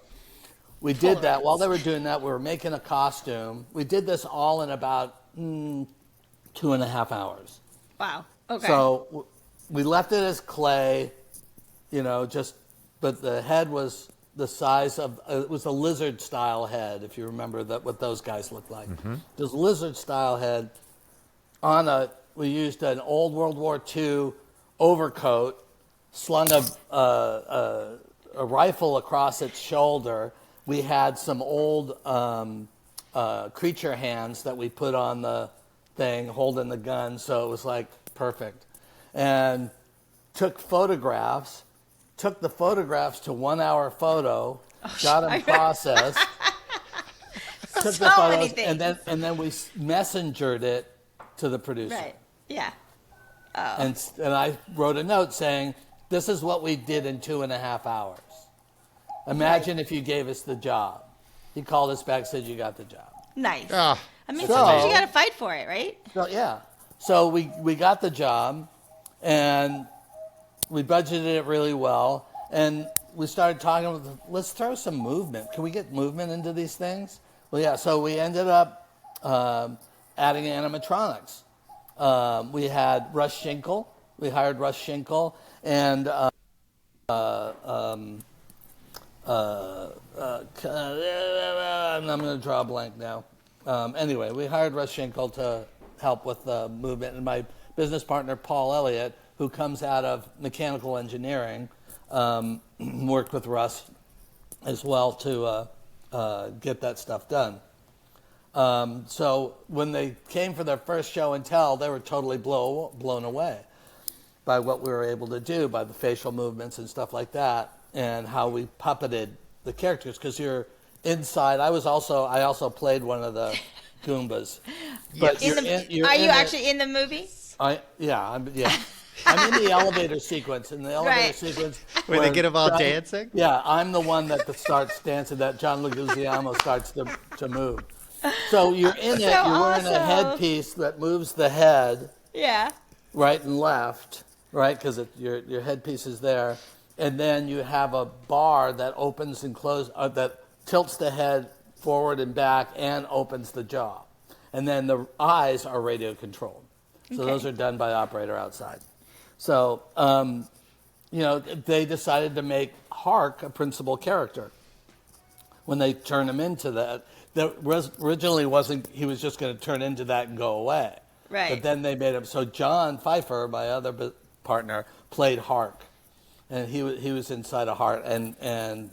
we did that. While they were doing that, we were making a costume. We did this all in about 2.5 hours. Wow. Okay. So we left it as clay, you know, but the head was the size of, it was a lizard-style head, if you remember what those guys looked like. Mm-hmm. This lizard-style head we used an old World War II overcoat, slung a rifle across its shoulder. We had some old creature hands that we put on the thing holding the gun, so it was like perfect. And took the photographs to 1 hour photo, got them processed, took the photos, and then we messengered it to the producer. Right. Yeah. Oh. And I wrote a note saying, this is what we did in 2.5 hours. Imagine if you gave us the job. He called us back, said you got the job. Nice. I mean, sometimes you got to fight for it, right? So, yeah. So we got the job, and we budgeted it really well, and we started talking, let's throw some movement. Can we get movement into these things? Well, yeah, so we ended up adding animatronics. We had Russ Schinkel. We hired Russ Schinkel, and I'm going to draw a blank now. Anyway, we hired Russ Schinkel to help with the movement, and my business partner, Paul Elliott, who comes out of mechanical engineering, worked with Russ as well to get that stuff done. So when they came for their first show and tell, they were totally blown away by what we were able to do, by the facial movements and stuff like that, and how we puppeted the characters. Because you're inside. I also played one of the Goombas. But are you actually in the movie? I'm in the elevator sequence. In the elevator sequence, where they get them all dancing. Yeah, I'm the one that starts dancing. That John Leguizamo starts to move. So you're in it. You're wearing a headpiece that moves the head. Yeah. Right and left, right, because your headpiece is there, and then you have a bar that opens and closes, that tilts the head forward and back and opens the jaw, and then the eyes are radio controlled. So those are done by the operator outside. So, they decided to make Hark a principal character when they turned him into that. That originally wasn't, he was just going to turn into that and go away. Right. But then they made him, so John Pfeiffer, my other partner, played Hark. and he was inside a heart, and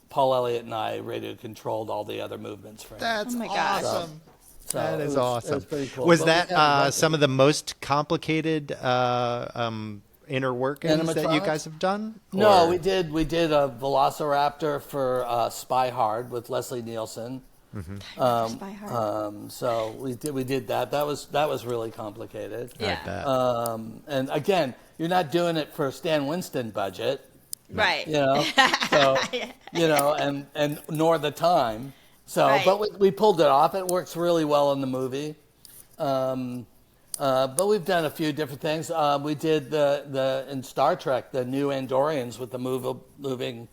Paul Elliott and I radio controlled all the other movements for him. That's Oh my gosh. awesome. So That it is was- awesome. It was pretty cool. Was But we that had- some of the most complicated inner workings that you Animatronics? guys have done? No, Or- we did a Velociraptor for Spy Hard with Leslie Nielsen. Spy Hard. So we did that. That was really complicated. I Yeah. bet. And again, you're not doing it for a Stan Winston budget, Right. you know. So and nor the time. So, Right. but we pulled it off. It works really well in the movie. But we've done a few different things. We did the in Star Trek the new Andorians with the moving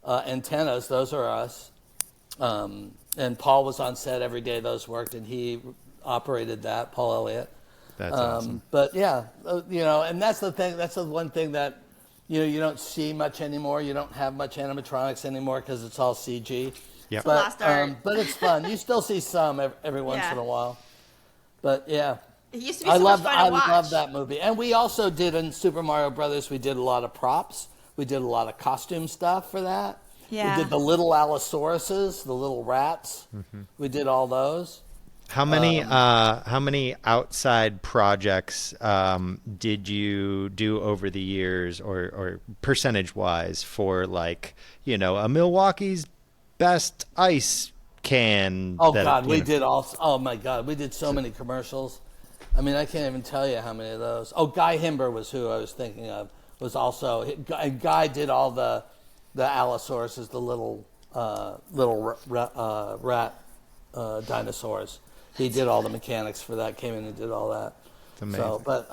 antennas. Those are us. And Paul was on set every day those worked, and he operated that. Paul Elliott. That's awesome. But yeah, and that's the thing. That's the one thing that you don't see much anymore. You don't have much animatronics anymore because it's all CG. Yep. But, Lost art. but it's fun. You still see some every once Yeah. in a while. But yeah. It used to be so much fun to watch. love that movie. And we also did in Super Mario Brothers, we did a lot of props. We did a lot of costume stuff for that. Yeah. We did the little Allosauruses, the little rats. We did all those. How many outside projects did you do over the years, or percentage wise, for like a Milwaukee's best ice can? Oh that, God, you we know- did all. Oh my God, we did so many commercials. I mean, I can't even tell you how many of those. Oh, Guy Himber was who I was thinking of. Was also and Guy did all the Allosauruses, the little rat dinosaurs. He did all the mechanics for that. Came in and did all that. It's amazing. So, but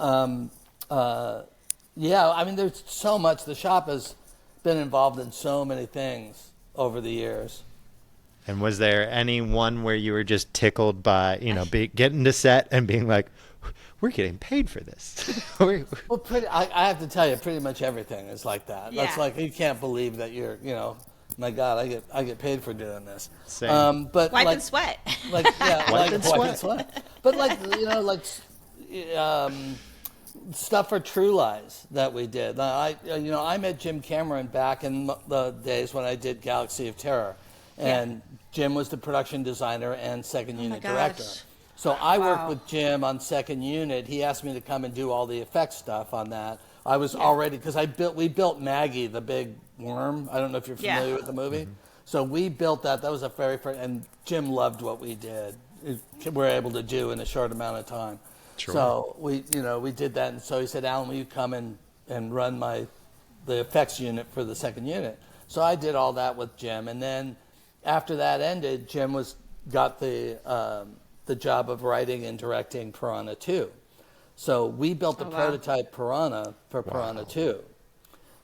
yeah, I mean, there's so much. The shop has been involved in so many things over the years. And was there any one where you were just tickled by getting to set and being like, we're getting paid for this? Well, I have to tell you, pretty much everything is like that. Yeah. That's like you can't believe that you're, my God, I get paid for doing this. Same. But Wipe like, and sweat. like yeah, Wipe like and wipe and sweat. sweat. But like stuff for True Lies that we did. I met Jim Cameron back in the days when I did Galaxy of Terror, and Jim was the production designer and second unit director. gosh. So I worked Wow. with Jim on second unit. He asked me to come and do all the effects stuff on that. I was already, because we built Maggie, the big worm. I don't know if you're familiar with the movie. So we built that. That was a very first, and Jim loved what we did. We were able to do in a short amount of time. Sure. So we did that. And so he said, Alan, will you come and run the effects unit for the second unit? So I did all that with Jim. And then after that ended, Jim got the job of writing and directing Piranha 2. So we built the prototype Piranha for Piranha 2.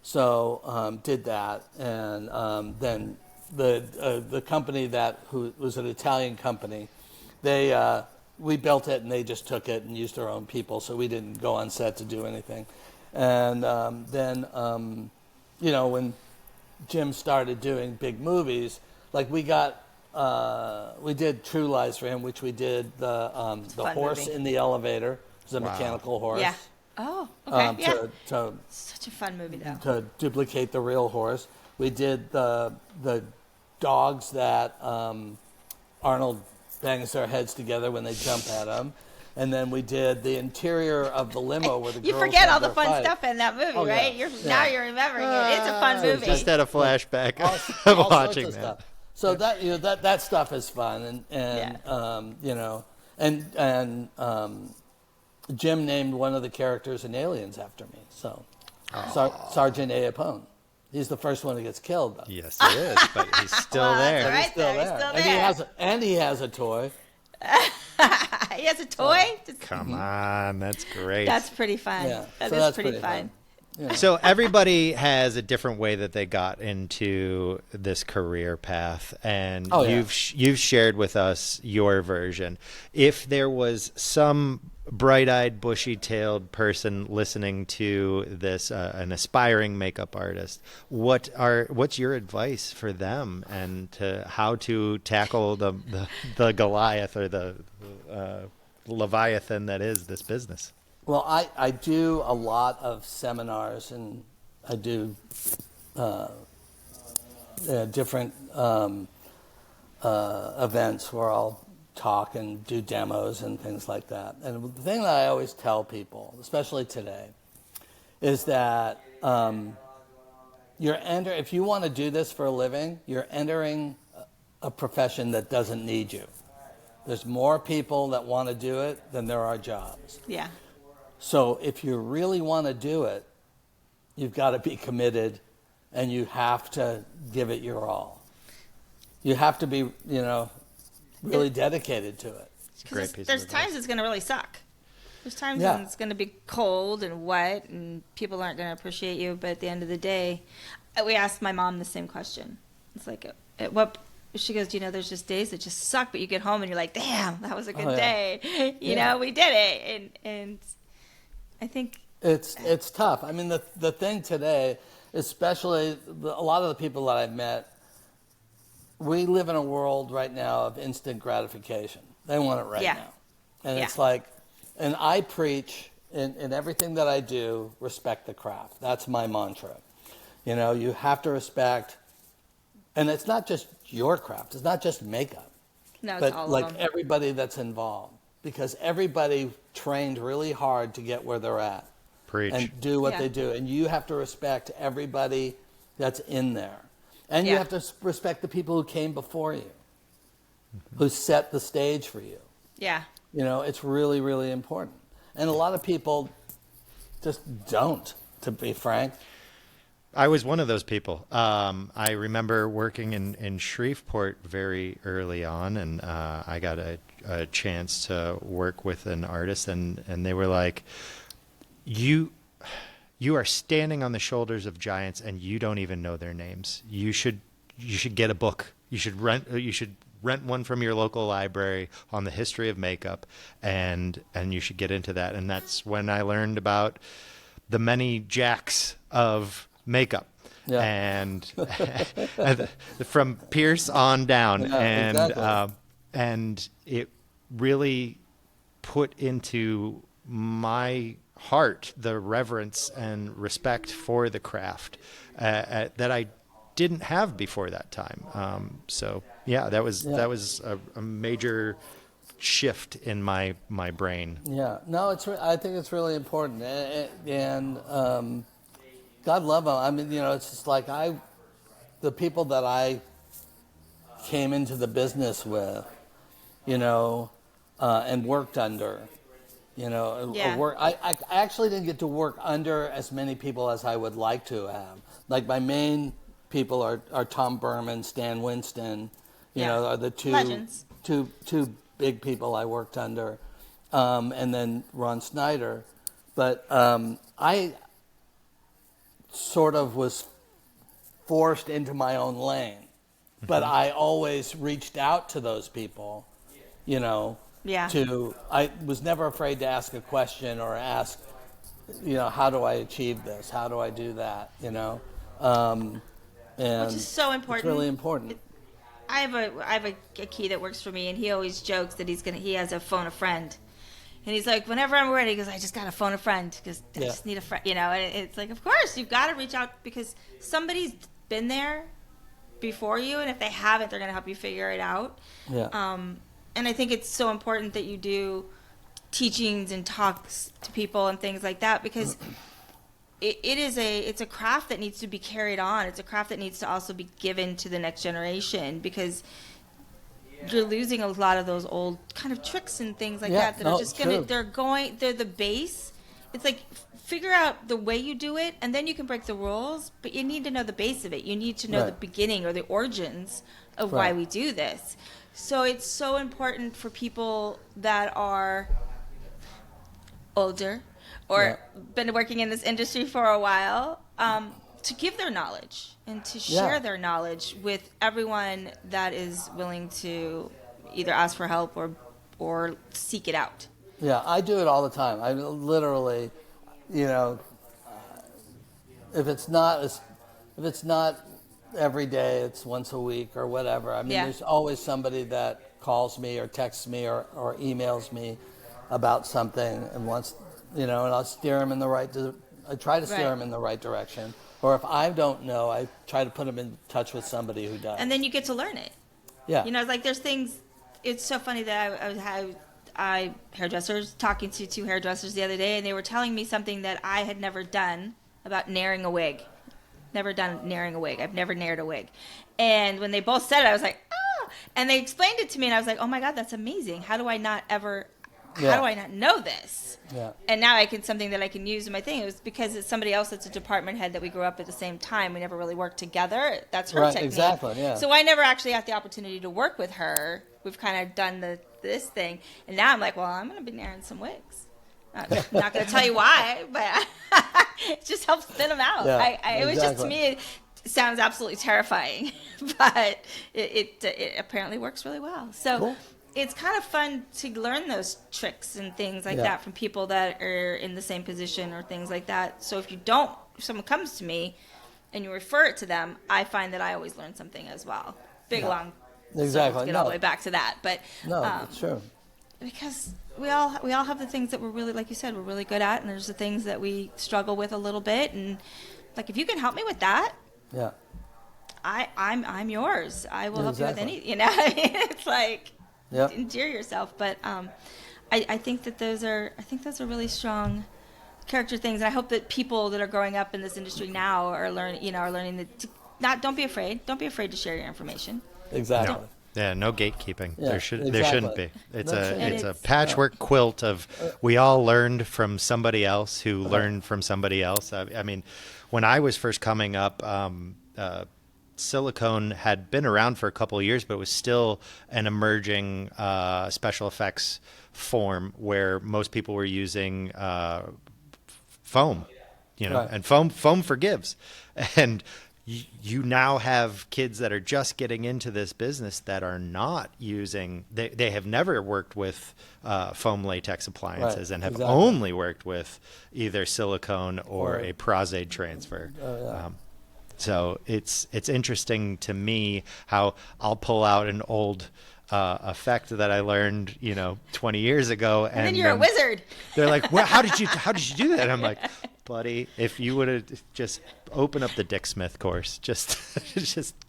So did that, and then the company who was an Italian company, we built it and they just took it and used their own people, so we didn't go on set to do anything. And then when Jim started doing big movies, like we did True Lies for him, which we did the horse movie. in the elevator. It was a mechanical horse. Yeah. Oh, okay. Yeah. To Such a fun movie, though. to duplicate the real horse. We did the dogs that Arnold bangs their heads together when they jump at him. And then we did the interior of the limo where the You girls forget have all the their fun fight. stuff in that movie, Oh, yeah. right? Now you're remembering it. It's a fun movie. Just had a flashback all of sorts watching of that. stuff. So that stuff is fun, and Jim named one of the characters in Aliens after me. So Sergeant Apone. He's the first one that gets killed, though. Yes, he is, but he's still Well, there. that's He's still He's there. still And he there. has a toy. He has a toy? Come on, that's great. That's pretty fun. Yeah, That so is that's pretty pretty fun. fun. So everybody has a different way that they got into this career path, and Oh, yeah. you've shared with us your version. If there was some bright-eyed, bushy-tailed person listening to this, an aspiring makeup artist, what's your advice for them, and to how to tackle the Goliath or the Leviathan that is this business? Well, I do a lot of seminars and I do different events where I'll talk and do demos and things like that. And the thing that I always tell people, especially today, is that if you want to do this for a living, you're entering a profession that doesn't need you. There's more people that want to do it than there are jobs. Yeah. So if you really want to do it, you've got to be committed, and you have to give it your all. You have to be, really dedicated to it. There's times it's going to really suck. There's times Yeah. when it's going to be cold and wet and people aren't going to appreciate you. But at the end of the day, we asked my mom the same question. It's like, at what... She goes, there's just days that just suck, but you get home and you're like, damn, that was a good day. You know, we did it. And I think... It's tough. I mean, the thing today, especially a lot of the people that I've met, we live in a world right now of instant gratification. They want it right now. And it's like, and I preach in everything that I do, respect the craft. That's my mantra. You have to respect, and it's not just your craft. It's not just makeup. No, it's but all like of them. everybody that's involved, because everybody trained really hard to get where they're at. Preach. And do what they do. And you have to respect everybody that's in there. And you have to respect the people who came before you, who set the stage for you. Yeah. It's really, really important. And a lot of people just don't, to be frank. I was one of those people. I remember working in Shreveport very early on, and I got a chance to work with an artist, and they were like, you are standing on the shoulders of giants, and you don't even know their names. You should get a book. You should rent one from your local library on the history of makeup, and you should get into that. And that's when I learned about the many Jacks of makeup. Yeah. And from Pierce on down. Exactly. And it really put into my heart the reverence and respect for the craft that I didn't have before that time. So yeah, that was a major shift in my brain. Yeah, no, I think it's really important, and God love them. I mean, it's just like the people that I came into the business with, and worked under. I actually didn't get to work under as many people as I would like to have. Like my main people are Tom Berman, Stan Winston, are the two Legends. two big people I worked under, and then Ron Snyder. But I sort of was forced into my own lane, but I always reached out to those people, I was never afraid to ask a question or ask, how do I achieve this? How do I do that? And which is so important. It's really important. I have a key that works for me, and he always jokes that he has a phone a friend. And he's like, whenever I'm ready, he goes, I just got to phone a friend because I just need a friend, and it's like, of course, you've got to reach out because somebody's been there before you, and if they haven't, they're going to help you figure it out. Yeah. And I think it's so important that you do teachings and talks to people and things like that because it's a craft that needs to be carried on. It's a craft that needs to also be given to the next generation because you're losing a lot of those old kind of tricks and things like that are just they're the base. It's like figure out the way you do it and then you can break the rules, but you need to know the base of it. You need to know the beginning or the origins of why we do this. So it's so important for people that are older or been working in this industry for a while to give their knowledge and to share their knowledge with everyone that is willing to either ask for help or seek it out. Yeah, I do it all the time. I literally, if it's not every day, it's once a week or whatever. I mean, there's always somebody that calls me or texts me or emails me about something and wants, and I'll steer them in the right. I try to steer them in the right direction. Or if I don't know, I try to put them in touch with somebody who does. And then you get to learn it. Yeah. You know, it's like there's things. It's so funny that I hairdressers talking to two hairdressers the other day, and they were telling me something that I had never done about nairing a wig. Never done nairing a wig. I've never naired a wig. And when they both said it, I was like, ah! And they explained it to me, and I was like, oh my God, that's amazing. How do I not know this? Yeah. And now something that I can use in my thing. It was because it's somebody else that's a department head that we grew up at the same time. We never really worked together. That's her technique. Exactly, yeah. So I never actually had the opportunity to work with her. We've kind of done this thing. And now I'm like, well, I'm going to be nairing some wigs. I'm not going to tell you why, but it just helps thin them out. Yeah, It was just, to me, it sounds absolutely terrifying, but it apparently works really well. So cool. It's kind of fun to learn those tricks and things like that from people that are in the same position or things like that. So if someone comes to me and you refer it to them, I find that I always learn something as well. Long. Exactly. So get all the way back to that, but it's true. Because we all have the things that we're really, like you said, we're really good at, and there's the things that we struggle with a little bit, and like if you can help me with that, I'm yours. I will help you with any. You know, it's like endear yourself. But I think that those are really strong character things, and I hope that people that are growing up in this industry now are learning that don't be afraid. Don't be afraid to share your information. Exactly. No. Yeah, no gatekeeping. Yeah, there shouldn't be. It's It's a patchwork quilt of we all learned from somebody else who learned from somebody else. I mean, when I was first coming up, silicone had been around for a couple of years, but it was still an emerging special effects form where most people were using foam, and foam forgives. And you now have kids that are just getting into this business that are not using, they have never worked with foam latex appliances and have only worked with either silicone or a prosthetics transfer. So it's interesting to me how I'll pull out an old effect that I learned, 20 years ago. And then you're a wizard. They're like, well, how did you do that? And I'm like, buddy, if you would have just open up the Dick Smith course, just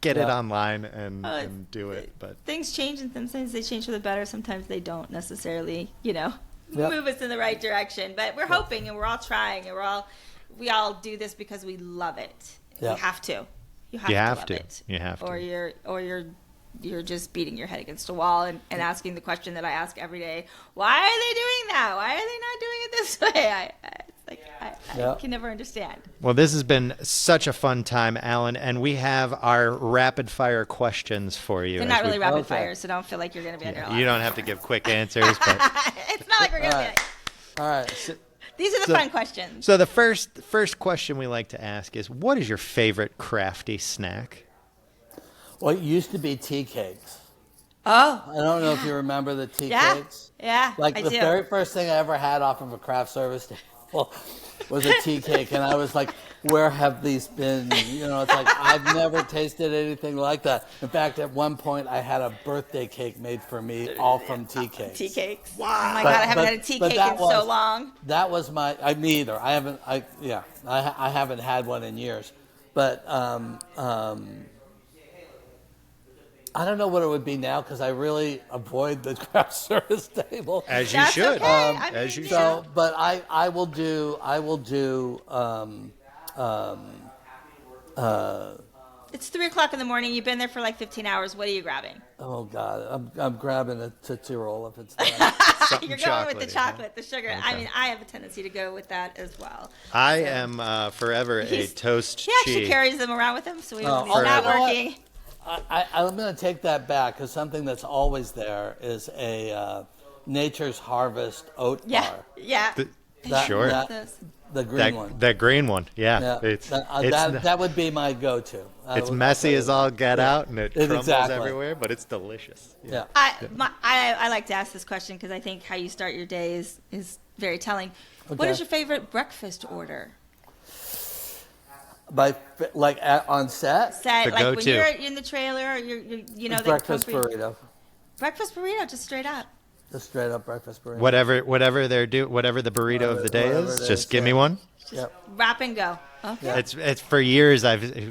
get it online and do it. But things change, and sometimes they change for the better. Sometimes they don't necessarily, move us in the right direction. But we're hoping, and we're all trying, and we all do this because we love it. Yeah. You have to. You have to. You have to. Or you're just beating your head against a wall and asking the question that I ask every day: why are they doing that? Why are they not doing it this way? I can never understand. Well, this has been such a fun time, Allan, and we have our rapid fire questions for you. They're not really rapid fire, so don't feel like you're going to be under a lot. You don't have to give quick answers, but it's not like we're going to be. All right. These are the fun questions. So the first question we like to ask is, what is your favorite crafty snack? Well, it used to be tea cakes. Oh. I don't know if you remember the tea cakes. Yeah, Like the very first thing I ever had off of a craft service table was a tea cake. And I was like, where have these been? It's like, I've never tasted anything like that. In fact, at one point, I had a birthday cake made for me, all from tea cakes. Tea cakes. Wow. Oh my God, I haven't had a tea cake in so long. That was me either. I haven't had one in years. But, I don't know what it would be now because I really avoid the craft service table. As you should. Okay. As you should. So, but I will do. It's 3:00 in the morning. You've been there for like 15 hours. What are you grabbing? Oh God, I'm grabbing a Tootsie Roll if it's there. You're going with the chocolate, the sugar. Okay. I mean, I have a tendency to go with that as well. I am forever a toast cheese. He actually carries them around with him, so he's not working. I'm going to take that back because something that's always there is a Nature's Harvest oat bar. Yeah. Sure. The green one. That green one, yeah. That would be my go-to. It's messy as all get out, and it crumbles everywhere, but it's delicious. Yeah. I like to ask this question because I think how you start your day is very telling. Okay. What is your favorite breakfast order? On set? The like go-to. when you're in the trailer, you're breakfast burrito. Breakfast burrito, just straight up. Just straight up breakfast burrito. Whatever the burrito of the day is, just give me one. Just wrap and go. Okay. Yeah. It's for years.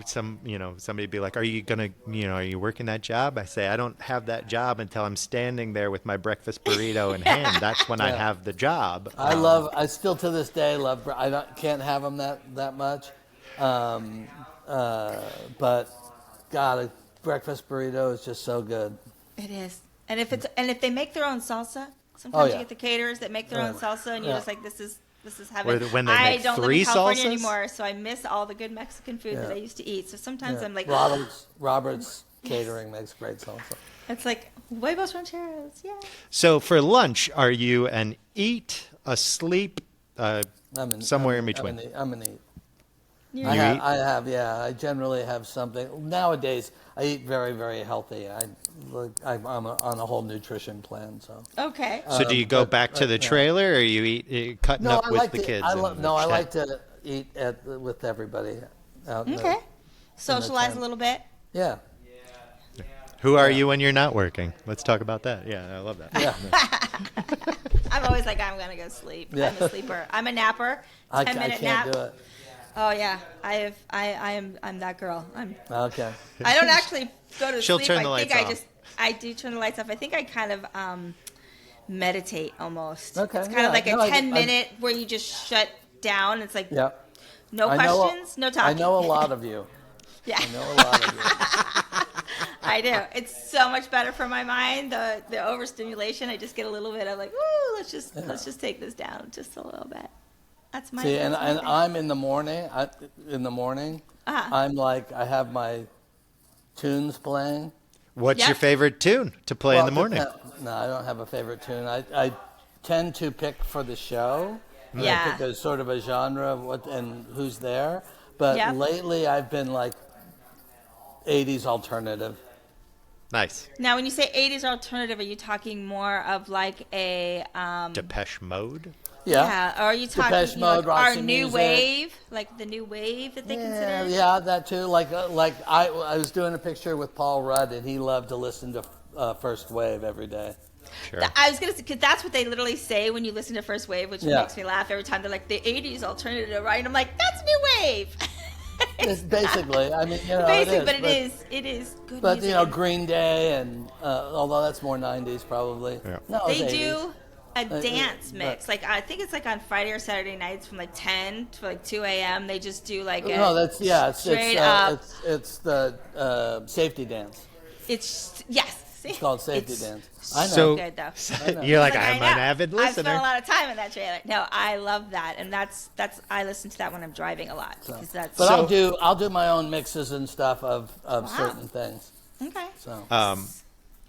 Somebody be like, "Are you gonna, are you working that job?" I say, "I don't have that job until I'm standing there with my breakfast burrito in hand. That's when I have the job." I still to this day love. Can't have them that much, but God, a breakfast burrito is just so good. It is. And if they make their own salsa, sometimes yeah. you get the caterers that make their own salsa, and you're just like, this is heaven. When they I make don't live three in California salsas? anymore, so I miss all the good Mexican food that I used to eat. So sometimes I'm like, Robert's Catering makes great salsa. it's like huevos rancheros, yeah. So for lunch, are you an eat, a sleep, somewhere in between? I'm an eat. You I eat? I generally have something. Nowadays, I eat very, very healthy. I'm on a whole nutrition plan. So. Okay. So do you go back to the trailer, or you eat cutting up with the kids? I like to eat with everybody. Out in Okay. the Socialize tent. a little bit. Yeah. Who are you when you're not working? Let's talk about that. Yeah, I love that. Yeah. I'm always like, I'm gonna go sleep. Yeah. I'm a sleeper. I'm a napper. I 10-minute can't nap. do it. Oh yeah, I'm that girl. Okay. I don't actually go to She'll sleep. turn the I think lights I off. just I do turn the lights off. I think I kind of meditate almost. Okay, It's kind yeah, of like a no, I- 10-minute where you just shut down. It's like Yeah. no I know questions, no talking. I know a lot of you. Yeah, I know a lot of you. I do. It's so much better for my mind. The overstimulation, I just get a little bit of like, ooh, let's just take this down just a little bit. That's my. See, that's and my thing. I'm in the morning. I'm like, I have my tunes playing. What's Yep. your favorite tune to play in the morning? No, I don't have a favorite tune. I tend to pick for the show. Yeah. I pick a sort of a genre of what and who's there. But Yep. lately I've been like 80s alternative. Nice. Now, when you say 80s alternative, are you talking more of like a Depeche Mode. Yeah. or are you talking Depeche Mode, like our Roxy new Music. wave, like the new wave that they consider? Yeah, that too. Like I was doing a picture with Paul Rudd, and he loved to listen to First Wave every day. Sure. I was gonna say, because that's what they literally say when you listen to First Wave, which Yeah. makes me laugh every time. They're like the '80s alternative, right? And I'm like, that's new wave. It's basically, I mean, Basic, it but is. it is good But music. Green Day, and although that's more '90s probably. Yeah. No, it's They 80s. do a but- dance mix. Like I think it's like on Friday or Saturday nights from like 10 to like 2 a.m. They just do like a No, that's straight up. It's the safety dance. It's yes. It's called safety dance. I know. So- Good though. You're like, I I'm know. an avid I've spent a listener. lot of time in that trailer. No, I love that, and that's I listen to that when I'm driving a lot because that's But I'll do my own mixes and stuff of certain things. okay. So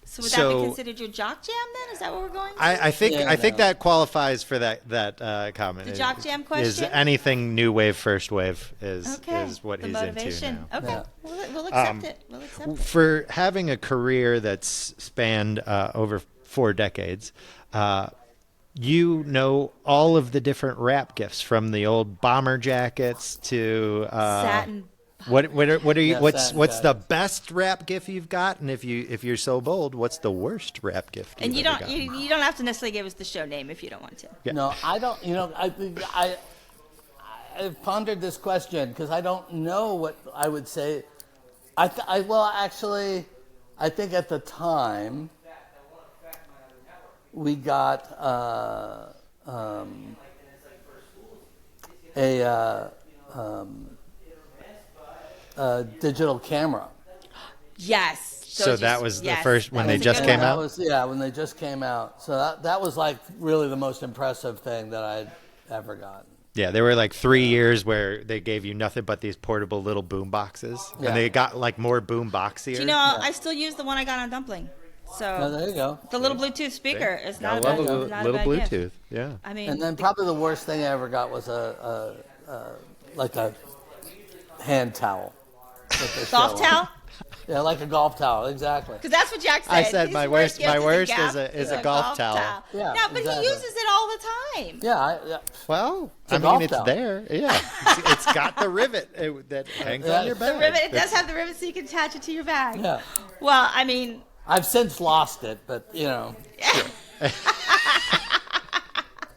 So would that so- be considered your jock jam then? Is that what we're going? To? I think Yeah, I think no. that qualifies for that comment. The jock jam Is question? anything new wave, first wave is Okay. what the he's motivation. into now. Okay, Yeah. we'll accept it. We'll accept it. For having a career that's spanned over 4 decades, you know all of the different rap gifts, from the old bomber jackets to Satin. What are you? Yeah, what's satin the jackets. best rap gift you've got? And if you're so bold, what's the worst rap gift? And you've you ever don't gotten? you don't have to necessarily give us the show name if you don't want to. Yeah. no, I don't. I've pondered this question because I don't know what I would say. Actually, I think at the time we got a digital camera. Yes. So that was the yes, first when that they was a just good came one. out? When they just came out. So that was like really the most impressive thing that I'd ever gotten. Yeah, there were like 3 years where they gave you nothing but these portable little boom boxes, Yeah. and they got like more boom boxier. Do you know, I still use the one I got on Dumpling. Oh, So there you go. the little Bluetooth speaker is I not a love bad, a not little a bad Bluetooth. gift. Yeah. I mean, And then probably the worst thing I ever got was like a hand towel. with the golf show on. towel? Yeah, like a golf towel, exactly. Because that's what Jack said. I said His my worst worst- my gift worst gap is a golf towel. Yeah, no, but exactly. he uses it all the time. Yeah, Well, a I mean, golf it's towel. there. Yeah, it's got the rivet that hangs on your The bag. The rivet, it does have the rivet so you can attach it to your bag. yeah. Well, I mean, I've since lost it, but Yeah,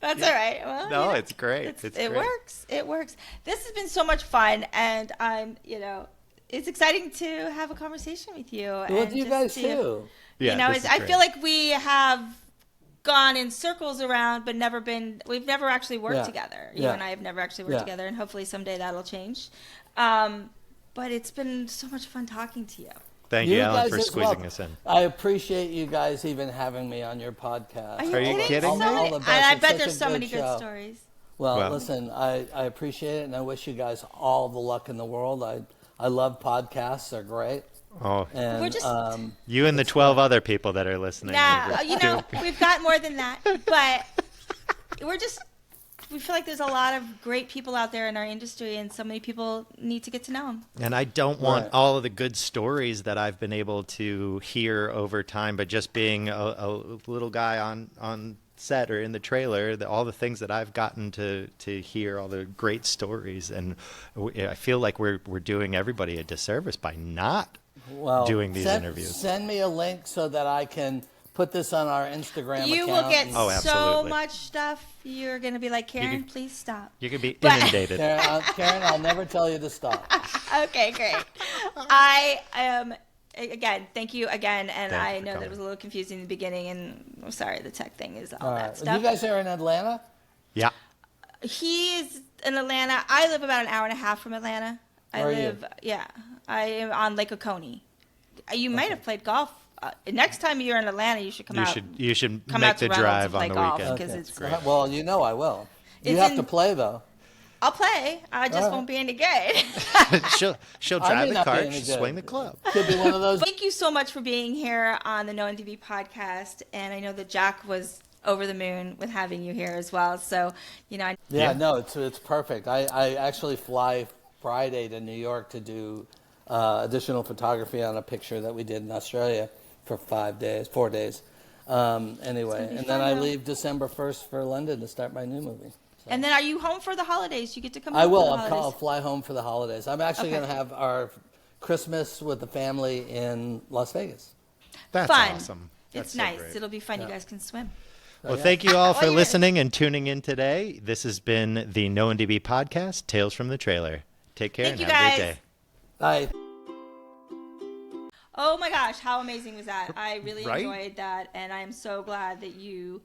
That's all right. Well, No, it's great. It's it great. works. It works. This has been so much fun, and it's exciting to have a conversation with you. Well, and you just guys to, too. Yeah, this is I great. feel like we have gone in circles around, but we've never actually worked Yeah. together. You Yeah. and I have never actually worked Yeah. together, and hopefully someday that'll change. But it's been so much fun talking to you. Thank you, Alan, guys for as squeezing well. us in. I appreciate you guys even having me on your podcast. Are you you kidding So me? many, All the best. I It's bet such there's a so good many good show. stories. Well, listen, I appreciate it, and I wish you guys all the luck in the world. I love podcasts; they're great. Oh, And We're just- you and the 12 other people that are listening. Nah, we've got more than that, but we feel like there's a lot of great people out there in our industry, and so many people need to get to know them. And I don't want Right. all of the good stories that I've been able to hear over time, but just being a little guy on set or in the trailer, all the things that I've gotten to hear, all the great stories, and I feel like we're doing everybody a disservice by not doing these interviews. Send me a link so that I can put this on our Instagram You account. will get Oh, so absolutely. much stuff. You're going to be like, Karen, can- please stop. You could be But- inundated. Karen, I'll never tell you to stop. Okay, great. I am, again, thank you again. And Thank you I for know that coming. it was a little confusing in the beginning, and I'm sorry, the tech thing is all All that right. stuff. You guys are in Atlanta? Yeah. He is in Atlanta. I live about an hour and a half from Atlanta. Where are you? I am on Lake Oconee. You might have played golf. Next time you're in Atlanta, you should come out. You should come make out to the Reynolds drive and play on the golf. weekend. Because it's great. Well, you know I will. You It's have in- to play, though. I'll play. I just All right. won't be any good. she'll I drive may the not be cart, any she'll good. swing the club. Could be one of those. Thank you so much for being here on the No NDB podcast. And I know that Jack was over the moon with having you here as well. So, Yeah, Yeah. no, it's perfect. I actually fly Friday to New York to do additional photography on a picture that we did in Australia for 4 days. Anyway, be and fun, then I though. leave December 1st for London to start my new movie. and then are you home for the holidays? You get to come I home will. for the I'll holidays. fly home for the holidays. I'm actually Okay. going to have our Christmas with the family in Las Vegas. That's Fun. awesome. That's It's so nice. great. It'll be fun. You guys can swim. Well, thank you all for you're- listening and tuning in today. This has been the No NDB podcast, Tales from the Trailer. Take care Thank and you, have a guys. great day. Bye. Oh my gosh, how amazing was that? I really Right? enjoyed that, and I am so glad that you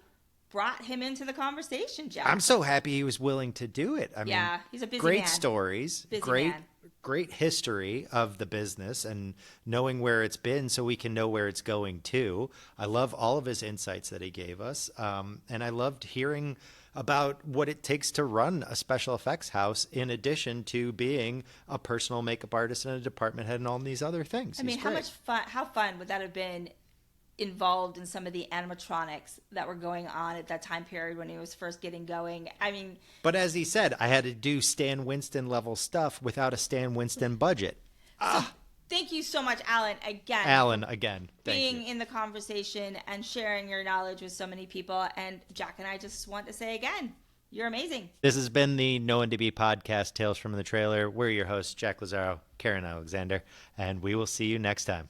brought him into the conversation, Jack. I'm so happy he was willing to do it. I Yeah, mean, he's a busy great man. stories, Busy great man. great history of the business and knowing where it's been so we can know where it's going to. I love all of his insights that he gave us. And I loved hearing about what it takes to run a special effects house in addition to being a personal makeup artist and a department head and all these other things. I mean, He's how great. much fun? How fun would that have been? Involved in some of the animatronics that were going on at that time period when he was first getting going. I mean, But as he said, I had to do Stan Winston level stuff without a Stan Winston budget. thank you so much, Alan, again. Alan, again, thank being you. in the conversation and sharing your knowledge with so many people. And Jack and I just want to say again, you're amazing. This has been the No NDB podcast, Tales from the Trailer. We're your hosts, Jack Lazaro, Karen Alexander, and we will see you next time.